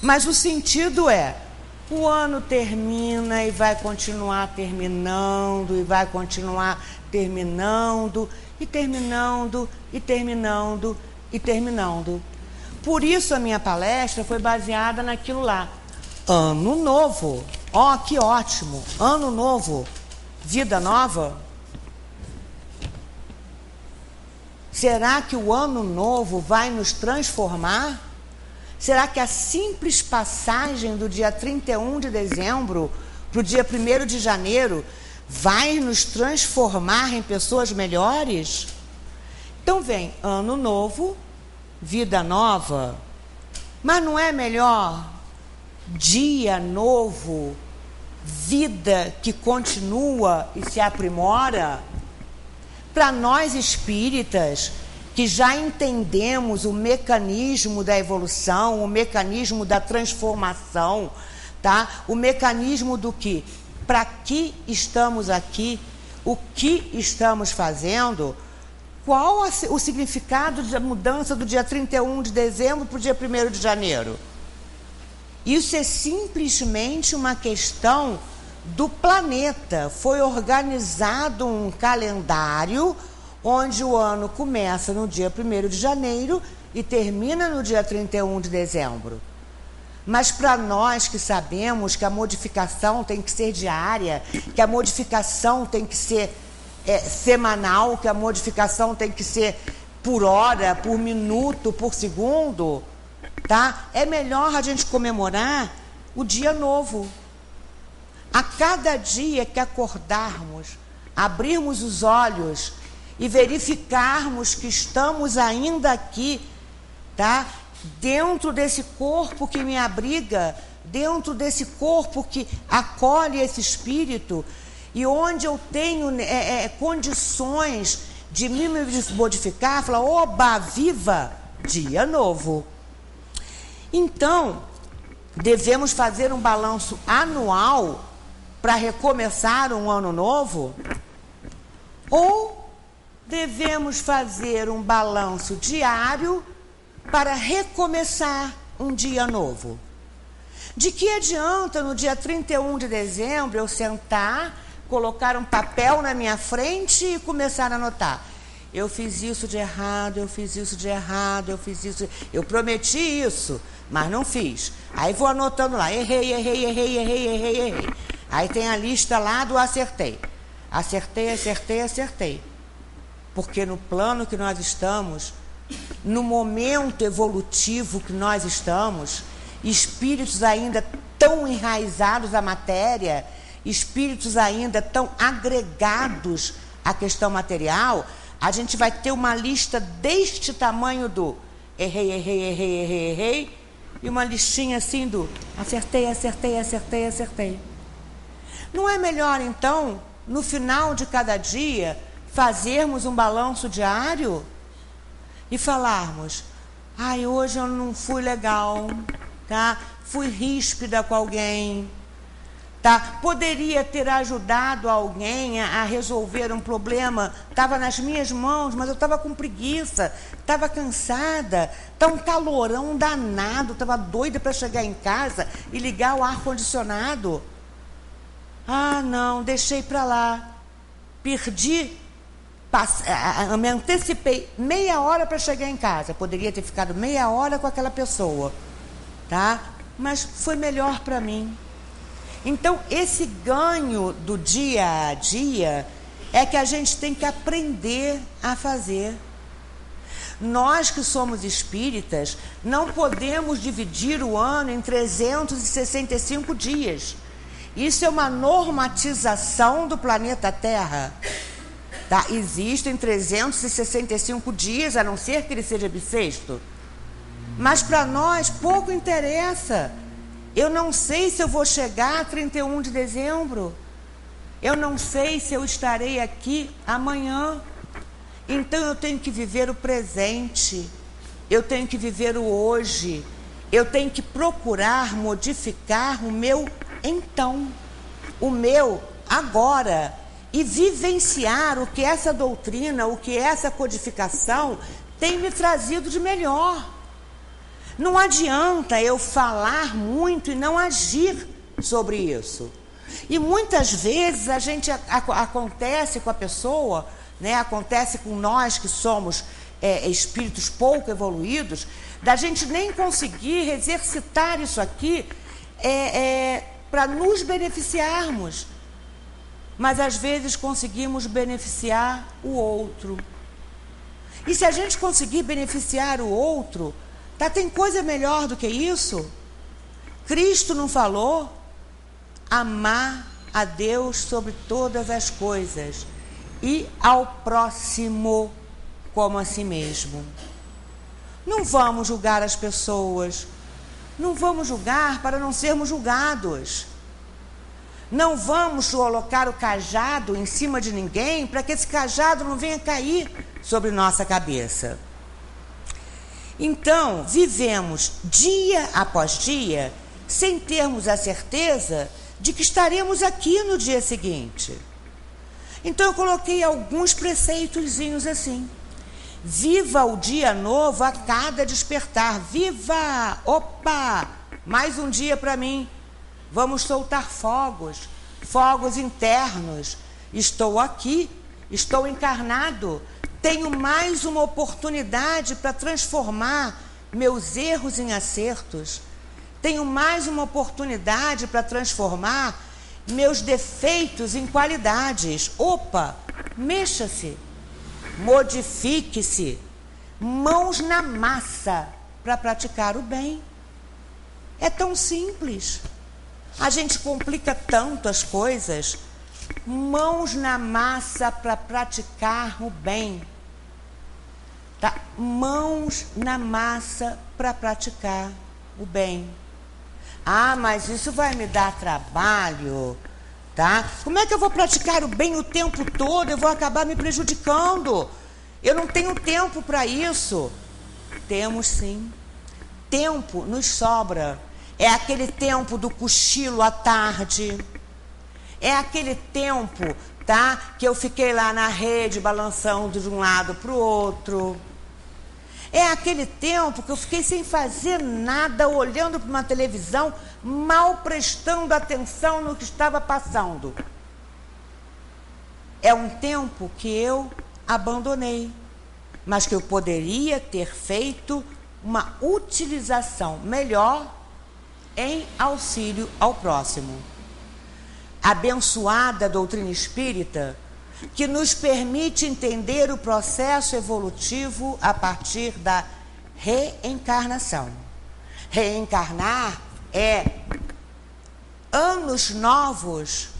Mas o sentido é, o ano termina e vai continuar terminando, e vai continuar terminando, e terminando, e terminando, e terminando. Por isso a minha palestra foi baseada naquilo lá. Ano novo. Ó, que ótimo. Ano novo. Vida nova. Será que o ano novo vai nos transformar? Será que a simples passagem do dia 31 de dezembro para o dia 1º de janeiro vai nos transformar em pessoas melhores? Então vem ano novo, vida nova, mas não é melhor dia novo, vida que continua e se aprimora? Para nós espíritas, que já entendemos o mecanismo da evolução, o mecanismo da transformação, tá? O mecanismo do que, para que estamos aqui, o que estamos fazendo, qual o significado da mudança do dia 31 de dezembro para o dia 1º de janeiro? Isso é simplesmente uma questão do planeta. Foi organizado um calendário onde o ano começa no dia 1º de janeiro e termina no dia 31 de dezembro. Mas para nós que sabemos que a modificação tem que ser diária, que a modificação tem que ser semanal, que a modificação tem que ser por hora, por minuto, por segundo, tá? É melhor a gente comemorar o dia novo. A cada dia que acordarmos, abrirmos os olhos e verificarmos que estamos ainda aqui, tá? Dentro desse corpo que me abriga, dentro desse corpo que acolhe esse espírito, e onde eu tenho condições de me modificar, falar, oba, viva, dia novo. Então, devemos fazer um balanço anual para recomeçar um ano novo? Ou devemos fazer um balanço diário para recomeçar um dia novo? De que adianta no dia 31 de dezembro eu sentar, colocar um papel na minha frente e começar a anotar? Eu fiz isso de errado, eu fiz isso de errado, eu fiz isso... Eu prometi isso, mas não fiz. Aí vou anotando lá, errei. Aí tem a lista lá do acertei. Acertei. Porque no plano que nós estamos, no momento evolutivo que nós estamos, espíritos ainda tão enraizados à matéria, espíritos ainda tão agregados à questão material, a gente vai ter uma lista deste tamanho do errei, e uma listinha assim do acertei. Não é melhor, então, no final de cada dia, fazermos um balanço diário e falarmos, hoje eu não fui legal, tá? Fui ríspida com alguém, tá? Poderia ter ajudado alguém a resolver um problema, estava nas minhas mãos, mas eu estava com preguiça, estava cansada, está um calorão danado, estava doida para chegar em casa e ligar o ar-condicionado. Não, deixei para lá, me antecipei meia hora para chegar em casa, poderia ter ficado meia hora com aquela pessoa, tá? Mas foi melhor para mim. Então, esse ganho do dia a dia é que a gente tem que aprender a fazer. Nós que somos espíritas, não podemos dividir o ano em 365 dias. Isso é uma normatização do planeta Terra. Tá? Existem 365 dias, a não ser que ele seja bissexto. Mas para nós pouco interessa. Eu não sei se eu vou chegar a 31 de dezembro. Eu não sei se eu estarei aqui amanhã. Então eu tenho que viver o presente. Eu tenho que viver o hoje. Eu tenho que procurar modificar o meu então. O meu agora. E vivenciar o que essa doutrina, o que essa codificação tem me trazido de melhor. Não adianta eu falar muito e não agir sobre isso. E muitas vezes a gente acontece com a pessoa, né, acontece com nós que somos espíritos pouco evoluídos, da gente nem conseguir exercitar isso aqui para nos beneficiarmos. Mas às vezes conseguimos beneficiar o outro. E se a gente conseguir beneficiar o outro, tem coisa melhor do que isso? Cristo não falou? Amar a Deus sobre todas as coisas e ao próximo como a si mesmo. Não vamos julgar as pessoas. Não vamos julgar para não sermos julgados. Não vamos colocar o cajado em cima de ninguém para que esse cajado não venha cair sobre nossa cabeça. Então, vivemos dia após dia sem termos a certeza de que estaremos aqui no dia seguinte. Então, eu coloquei alguns preceitozinhos assim. Viva o dia novo a cada despertar. Viva! Opa! Mais um dia para mim. Vamos soltar fogos, fogos internos. Estou aqui, estou encarnado. Tenho mais uma oportunidade para transformar meus erros em acertos. Tenho mais uma oportunidade para transformar meus defeitos em qualidades. Opa, mexa-se, modifique-se. Mãos na massa para praticar o bem. É tão simples. A gente complica tanto as coisas. Mãos na massa para praticar o bem. Tá? Mãos na massa para praticar o bem. Ah, mas isso vai me dar trabalho, tá? Como é que eu vou praticar o bem o tempo todo? Eu vou acabar me prejudicando. Eu não tenho tempo para isso. Temos sim. Tempo nos sobra. É aquele tempo do cochilo à tarde. É aquele tempo, tá? Que eu fiquei lá na rede balançando de um lado para o outro. É aquele tempo que eu fiquei sem fazer nada, olhando para uma televisão, mal prestando atenção no que estava passando. É um tempo que eu abandonei, mas que eu poderia ter feito uma utilização melhor em auxílio ao próximo. Abençoada doutrina espírita, que nos permite entender o processo evolutivo a partir da reencarnação. Reencarnar é anos novos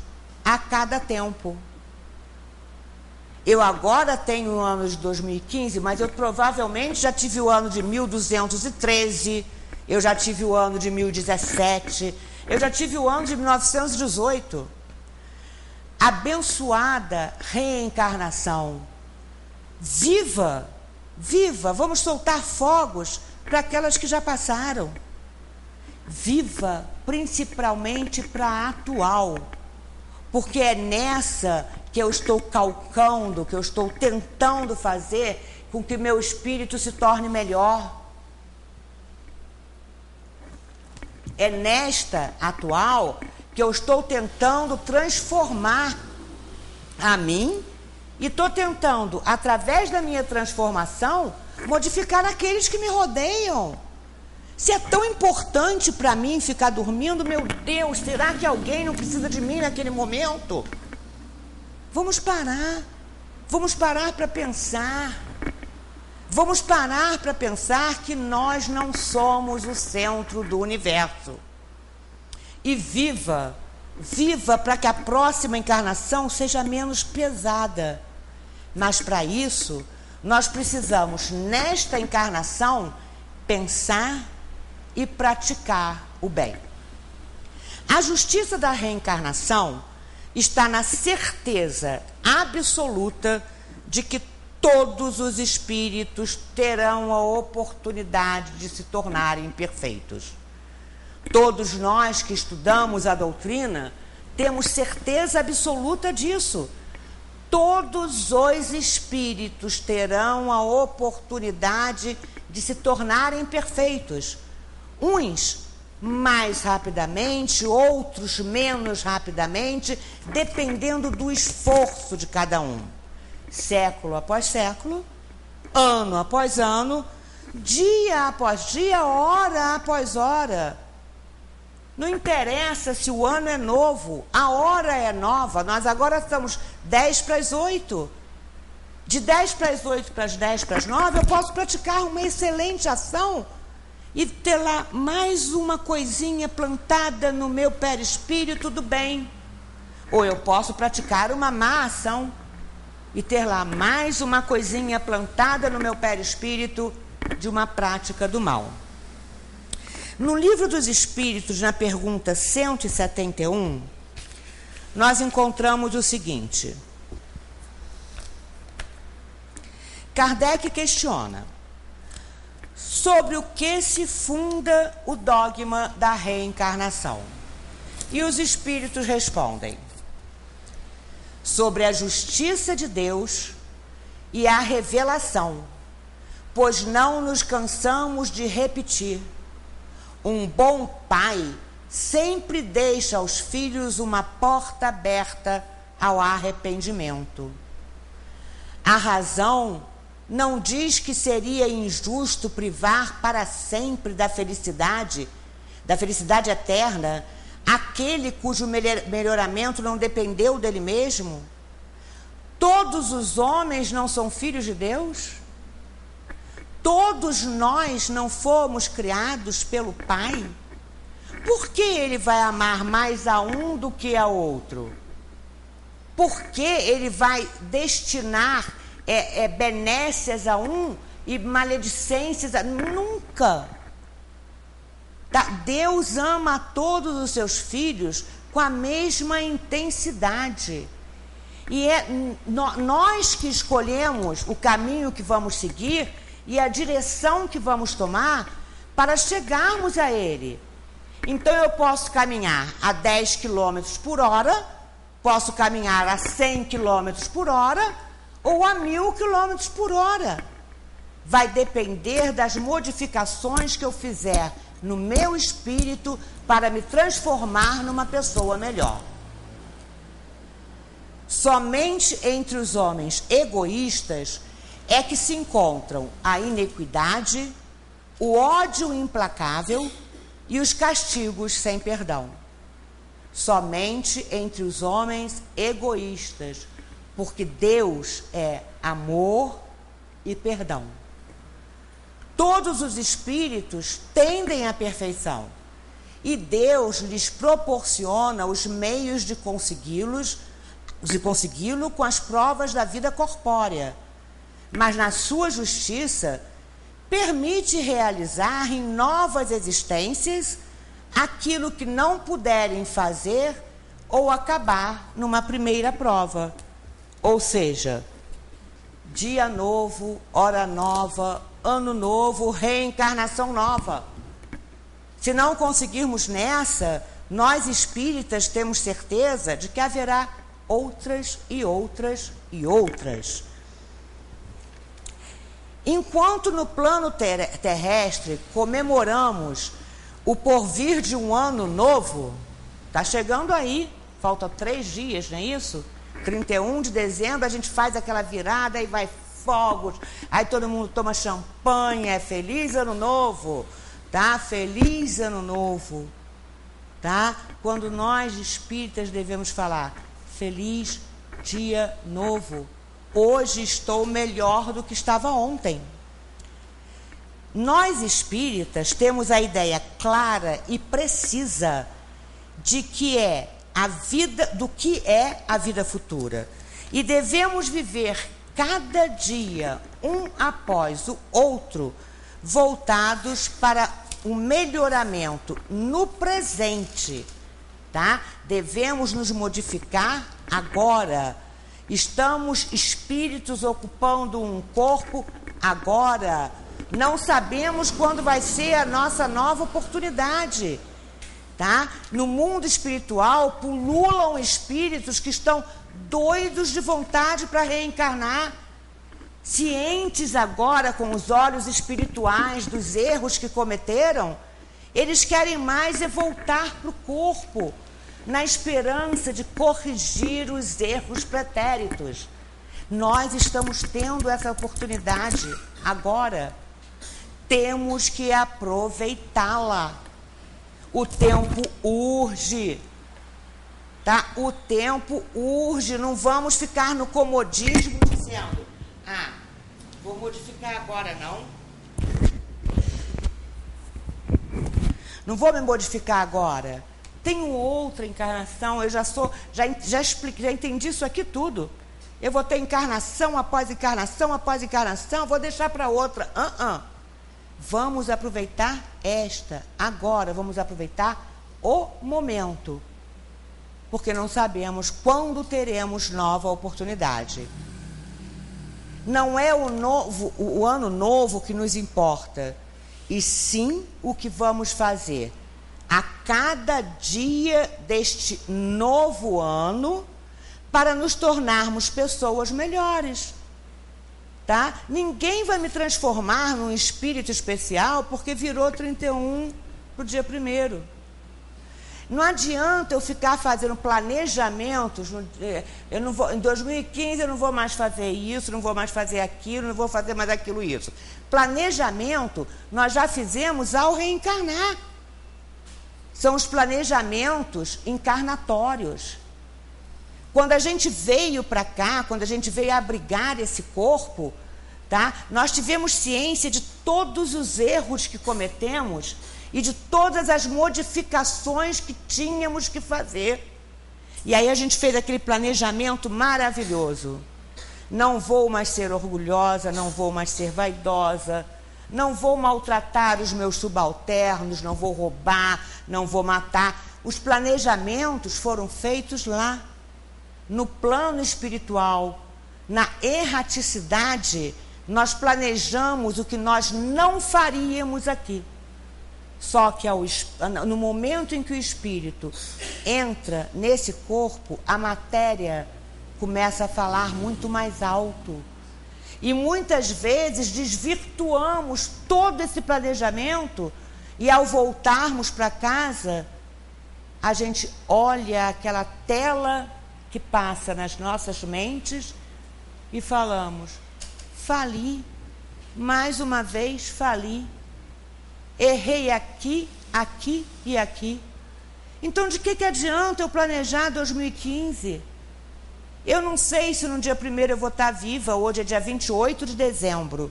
a cada tempo. Eu agora tenho o ano de 2015, mas eu provavelmente já tive o ano de 1213, eu já tive o ano de 1017, eu já tive o ano de 1918. Abençoada reencarnação. Viva, viva, vamos soltar fogos para aquelas que já passaram. Viva, principalmente para a atual, porque é nessa que eu estou calcando, que eu estou tentando fazer com que meu espírito se torne melhor. É nesta atual que eu estou tentando transformar a mim e estou tentando, através da minha transformação, modificar aqueles que me rodeiam. Se é tão importante para mim ficar dormindo, meu Deus, será que alguém não precisa de mim naquele momento? Vamos parar para pensar. Vamos parar para pensar que nós não somos o centro do universo. E viva para que a próxima encarnação seja menos pesada. Mas para isso, nós precisamos, nesta encarnação, pensar e praticar o bem. A justiça da reencarnação está na certeza absoluta de que todos os espíritos terão a oportunidade de se tornarem perfeitos. Todos nós que estudamos a doutrina temos certeza absoluta disso. Todos os espíritos terão a oportunidade de se tornarem perfeitos. Uns mais rapidamente, outros menos rapidamente, dependendo do esforço de cada um. Século após século, ano após ano, dia após dia, hora após hora. Não interessa se o ano é novo, a hora é nova. Nós agora estamos 10 para as 8. De 10 para as 8 para as 10 para as 9, eu posso praticar uma excelente ação e ter lá mais uma coisinha plantada no meu perispírito do bem. Ou eu posso praticar uma má ação e ter lá mais uma coisinha plantada no meu perispírito de uma prática do mal. No Livro dos Espíritos, na pergunta 171, nós encontramos o seguinte. Kardec questiona sobre o que se funda o dogma da reencarnação. E os espíritos respondem: sobre a justiça de Deus e a revelação, pois não nos cansamos de repetir. Um bom pai sempre deixa aos filhos uma porta aberta ao arrependimento. A razão não diz que seria injusto privar para sempre da felicidade eterna, aquele cujo melhoramento não dependeu dele mesmo? Todos os homens não são filhos de Deus? Todos nós não fomos criados pelo Pai? Por que ele vai amar mais a um do que a outro? Por que ele vai destinar benécias a um e maledicências a... Nunca. Deus ama a todos os seus filhos com a mesma intensidade. E é nós que escolhemos o caminho que vamos seguir e a direção que vamos tomar para chegarmos a Ele. Então eu posso caminhar a 10 km por hora, posso caminhar a 100 km por hora ou a 1000 km por hora. Vai depender das modificações que eu fizer no meu espírito para me transformar numa pessoa melhor. Somente entre os homens egoístas é que se encontram a iniquidade, o ódio implacável e os castigos sem perdão. Somente entre os homens egoístas, porque Deus é amor e perdão. Todos os espíritos tendem à perfeição e Deus lhes proporciona os meios de consegui-lo com as provas da vida corpórea. Mas na sua justiça, permite realizar em novas existências aquilo que não puderem fazer ou acabar numa primeira prova. Ou seja, dia novo, hora nova, ano novo, reencarnação nova. Se não conseguirmos nessa, nós espíritas temos certeza de que haverá outras e outras e outras. Enquanto no plano terrestre comemoramos o porvir de um ano novo, está chegando aí, falta 3 dias, não é isso? 31 de dezembro a gente faz aquela virada e vai fogos, aí todo mundo toma champanhe, é feliz ano novo, tá? Feliz ano novo, tá? Quando nós espíritas devemos falar, feliz dia novo. Hoje estou melhor do que estava ontem. Nós espíritas temos a ideia clara e precisa de que do que é a vida futura. E devemos viver cada dia, um após o outro, voltados para o melhoramento no presente, tá? Devemos nos modificar agora. Estamos espíritos ocupando um corpo agora. Não sabemos quando vai ser a nossa nova oportunidade, tá? No mundo espiritual pululam espíritos que estão doidos de vontade para reencarnar, cientes agora com os olhos espirituais dos erros que cometeram Eles querem mais é voltar para o corpo, na esperança de corrigir os erros pretéritos. Nós estamos tendo essa oportunidade agora. Temos que aproveitá-la. O tempo urge. Tá? O tempo urge. Não vamos ficar no comodismo dizendo: vou modificar agora, não. Não vou me modificar agora. Tenho outra encarnação, eu já expliquei, já entendi isso aqui tudo. Eu vou ter encarnação após encarnação após encarnação, vou deixar para outra. Vamos aproveitar esta, agora vamos aproveitar o momento. Porque não sabemos quando teremos nova oportunidade. Não é o ano novo que nos importa, e sim o que vamos fazer a cada dia deste novo ano para nos tornarmos pessoas melhores. Tá? Ninguém vai me transformar num espírito especial porque virou 31 para o dia 1º. Não adianta eu ficar fazendo planejamentos. Eu não vou, em 2015 eu não vou mais fazer isso, não vou mais fazer aquilo, não vou fazer mais aquilo, isso. Planejamento nós já fizemos ao reencarnar. São os planejamentos encarnatórios. Quando a gente veio para cá, quando a gente veio abrigar esse corpo, tá? Nós tivemos ciência de todos os erros que cometemos e de todas as modificações que tínhamos que fazer. E aí a gente fez aquele planejamento maravilhoso. Não vou mais ser orgulhosa, não vou mais ser vaidosa, não vou maltratar os meus subalternos, não vou roubar, não vou matar. Os planejamentos foram feitos lá, no plano espiritual, na erraticidade. Nós planejamos o que nós não faríamos aqui. Só que no momento em que o espírito entra nesse corpo, a matéria começa a falar muito mais alto. E muitas vezes desvirtuamos todo esse planejamento e ao voltarmos para casa, a gente olha aquela tela que passa nas nossas mentes e falamos: fali, mais uma vez fali. Errei aqui, aqui e aqui. Então, de que adianta eu planejar 2015? Eu não sei se no dia 1º eu vou estar viva. Hoje é dia 28 de dezembro.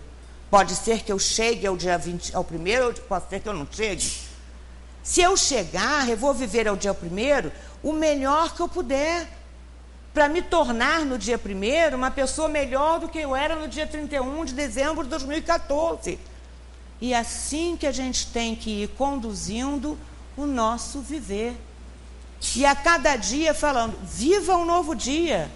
Pode ser que eu chegue ao 1º, pode ser que eu não chegue. Se eu chegar, eu vou viver ao dia 1º o melhor que eu puder, para me tornar no dia 1º uma pessoa melhor do que eu era no dia 31 de dezembro de 2014. E assim que a gente tem que ir conduzindo o nosso viver. E a cada dia falando: viva um novo dia.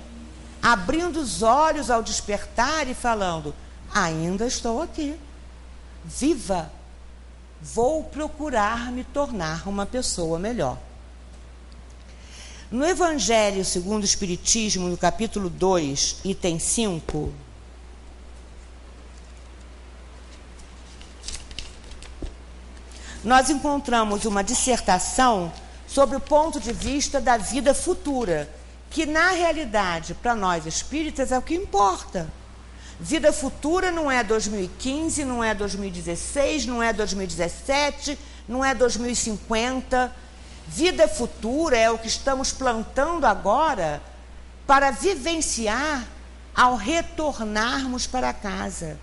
Abrindo os olhos ao despertar e falando: ainda estou aqui. Viva. Vou procurar me tornar uma pessoa melhor. No Evangelho segundo o Espiritismo, no capítulo 2, item 5... nós encontramos uma dissertação sobre o ponto de vista da vida futura, que na realidade, para nós espíritas, é o que importa. Vida futura não é 2015, não é 2016, não é 2017, não é 2050. Vida futura é o que estamos plantando agora para vivenciar ao retornarmos para casa.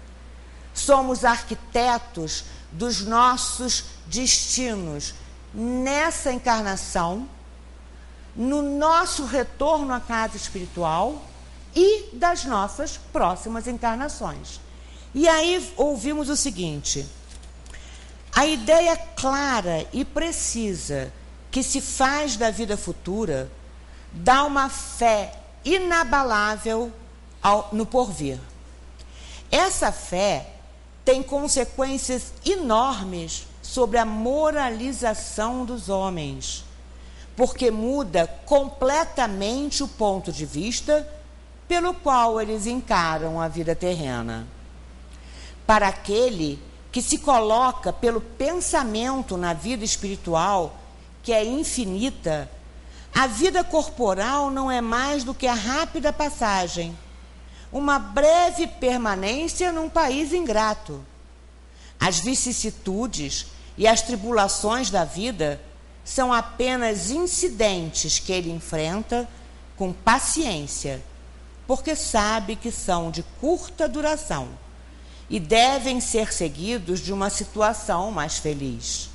Somos arquitetos dos nossos destinos nessa encarnação, no nosso retorno à casa espiritual e das nossas próximas encarnações. E aí ouvimos o seguinte: a ideia clara e precisa que se faz da vida futura dá uma fé inabalável no porvir. Essa fé tem consequências enormes sobre a moralização dos homens, porque muda completamente o ponto de vista pelo qual eles encaram a vida terrena. Para aquele que se coloca pelo pensamento na vida espiritual, que é infinita, a vida corporal não é mais do que a rápida passagem, uma breve permanência num país ingrato. As vicissitudes e as tribulações da vida são apenas incidentes que ele enfrenta com paciência, porque sabe que são de curta duração e devem ser seguidos de uma situação mais feliz.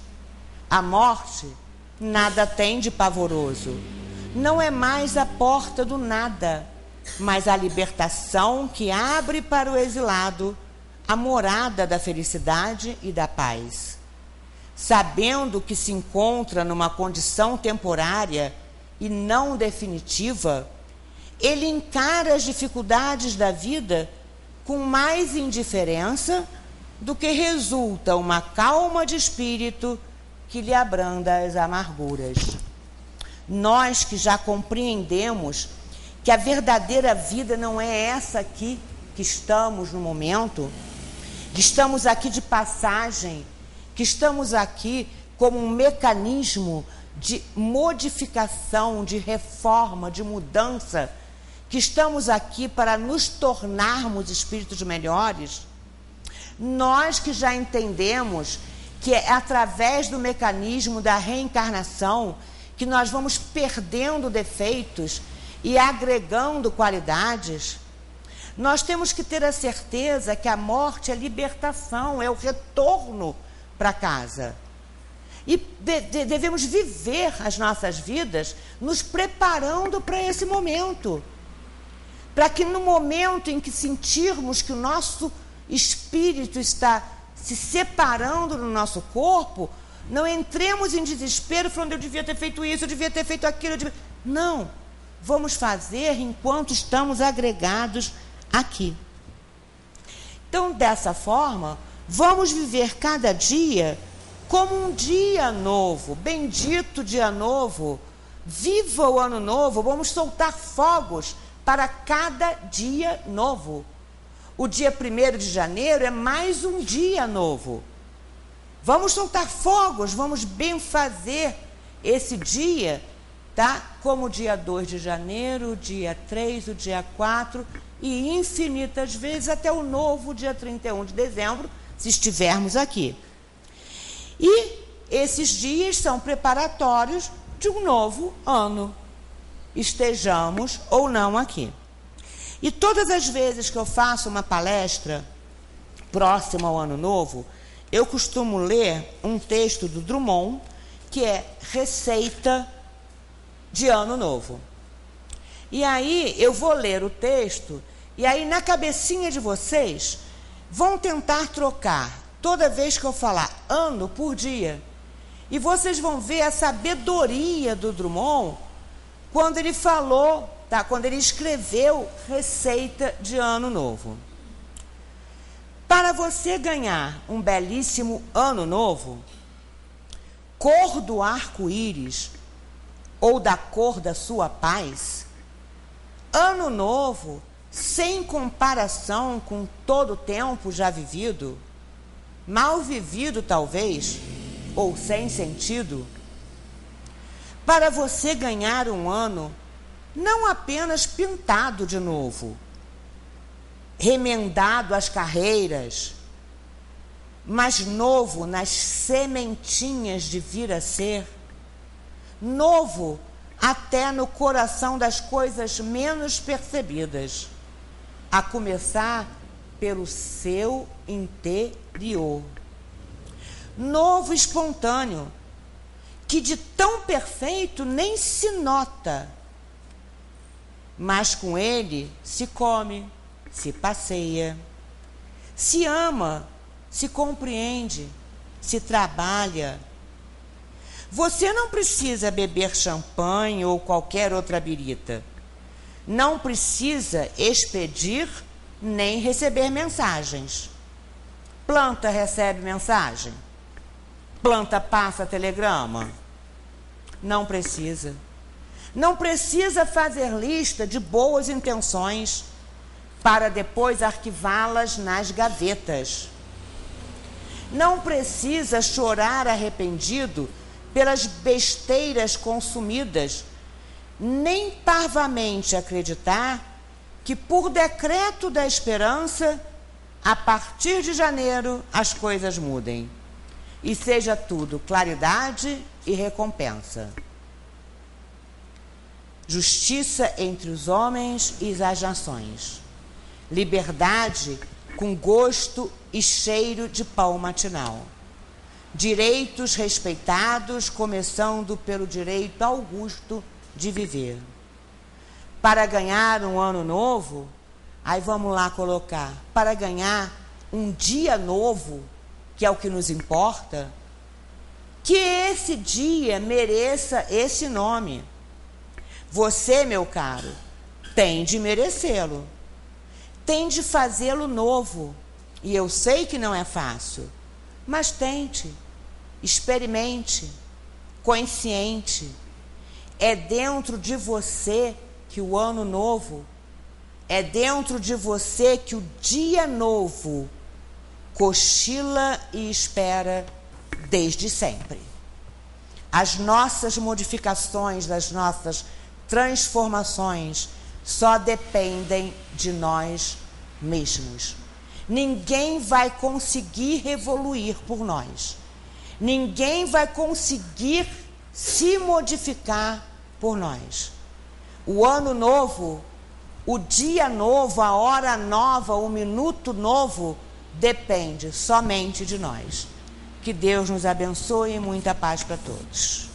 A morte nada tem de pavoroso. Não é mais a porta do nada, mas a libertação que abre para o exilado a morada da felicidade e da paz. Sabendo que se encontra numa condição temporária e não definitiva, ele encara as dificuldades da vida com mais indiferença do que resulta uma calma de espírito que lhe abranda as amarguras. Nós que já compreendemos que a verdadeira vida não é essa aqui que estamos no momento, que estamos aqui de passagem, que estamos aqui como um mecanismo de modificação, de reforma, de mudança, que estamos aqui para nos tornarmos espíritos melhores, nós que já entendemos que é através do mecanismo da reencarnação que nós vamos perdendo defeitos e agregando qualidades, nós temos que ter a certeza que a morte é libertação, é o retorno para casa. E devemos viver as nossas vidas nos preparando para esse momento. Para que no momento em que sentirmos que o nosso espírito está se separando do nosso corpo, não entremos em desespero falando, eu devia ter feito isso, eu devia ter feito aquilo. Não, vamos fazer enquanto estamos agregados aqui. Então, dessa forma, vamos viver cada dia como um dia novo, bendito dia novo, viva o ano novo, vamos soltar fogos para cada dia novo. O dia 1º de janeiro é mais um dia novo. Vamos soltar fogos, vamos benfazer esse dia, tá? Como o dia 2 de janeiro, o dia 3, o dia 4 e infinitas vezes até o novo dia 31 de dezembro, se estivermos aqui. E esses dias são preparatórios de um novo ano, estejamos ou não aqui. E todas as vezes que eu faço uma palestra próxima ao Ano Novo, eu costumo ler um texto do Drummond, que é Receita de Ano Novo. E aí eu vou ler o texto, e aí na cabecinha de vocês vão tentar trocar, toda vez que eu falar ano por dia, e vocês vão ver a sabedoria do Drummond quando ele falou, tá? Quando ele escreveu Receita de Ano Novo. Para você ganhar um belíssimo ano novo, cor do arco-íris ou da cor da sua paz, ano novo, sem comparação com todo o tempo já vivido, mal vivido talvez, ou sem sentido, para você ganhar um ano não apenas pintado de novo, remendado as carreiras, mas novo nas sementinhas de vir a ser, novo até no coração das coisas menos percebidas, a começar pelo seu interior. Novo espontâneo, que de tão perfeito nem se nota, mas com ele se come, se passeia, se ama, se compreende, se trabalha. Você não precisa beber champanhe ou qualquer outra birita. Não precisa expedir nem receber mensagens. Planta recebe mensagem? Planta passa telegrama? Não precisa. Não precisa fazer lista de boas intenções para depois arquivá-las nas gavetas. não precisa chorar arrependido pelas besteiras consumidas, nem parvamente acreditar que, por decreto da esperança, a partir de janeiro as coisas mudem e seja tudo claridade e recompensa. Justiça entre os homens e as nações. Liberdade com gosto e cheiro de pão matinal. Direitos respeitados, começando pelo direito augusto de viver. Para ganhar um ano novo, aí vamos lá colocar, para ganhar um dia novo, que é o que nos importa, que esse dia mereça esse nome. Você, meu caro, tem de merecê-lo. Tem de fazê-lo novo. E eu sei que não é fácil, mas tente, experimente, consciente. É dentro de você que o ano novo, é dentro de você que o dia novo cochila e espera desde sempre. As nossas modificações, as nossas transformações só dependem de nós mesmos. Ninguém vai conseguir evoluir por nós. Ninguém vai conseguir se modificar por nós. O ano novo, o dia novo, a hora nova, o minuto novo, depende somente de nós. Que Deus nos abençoe e muita paz para todos.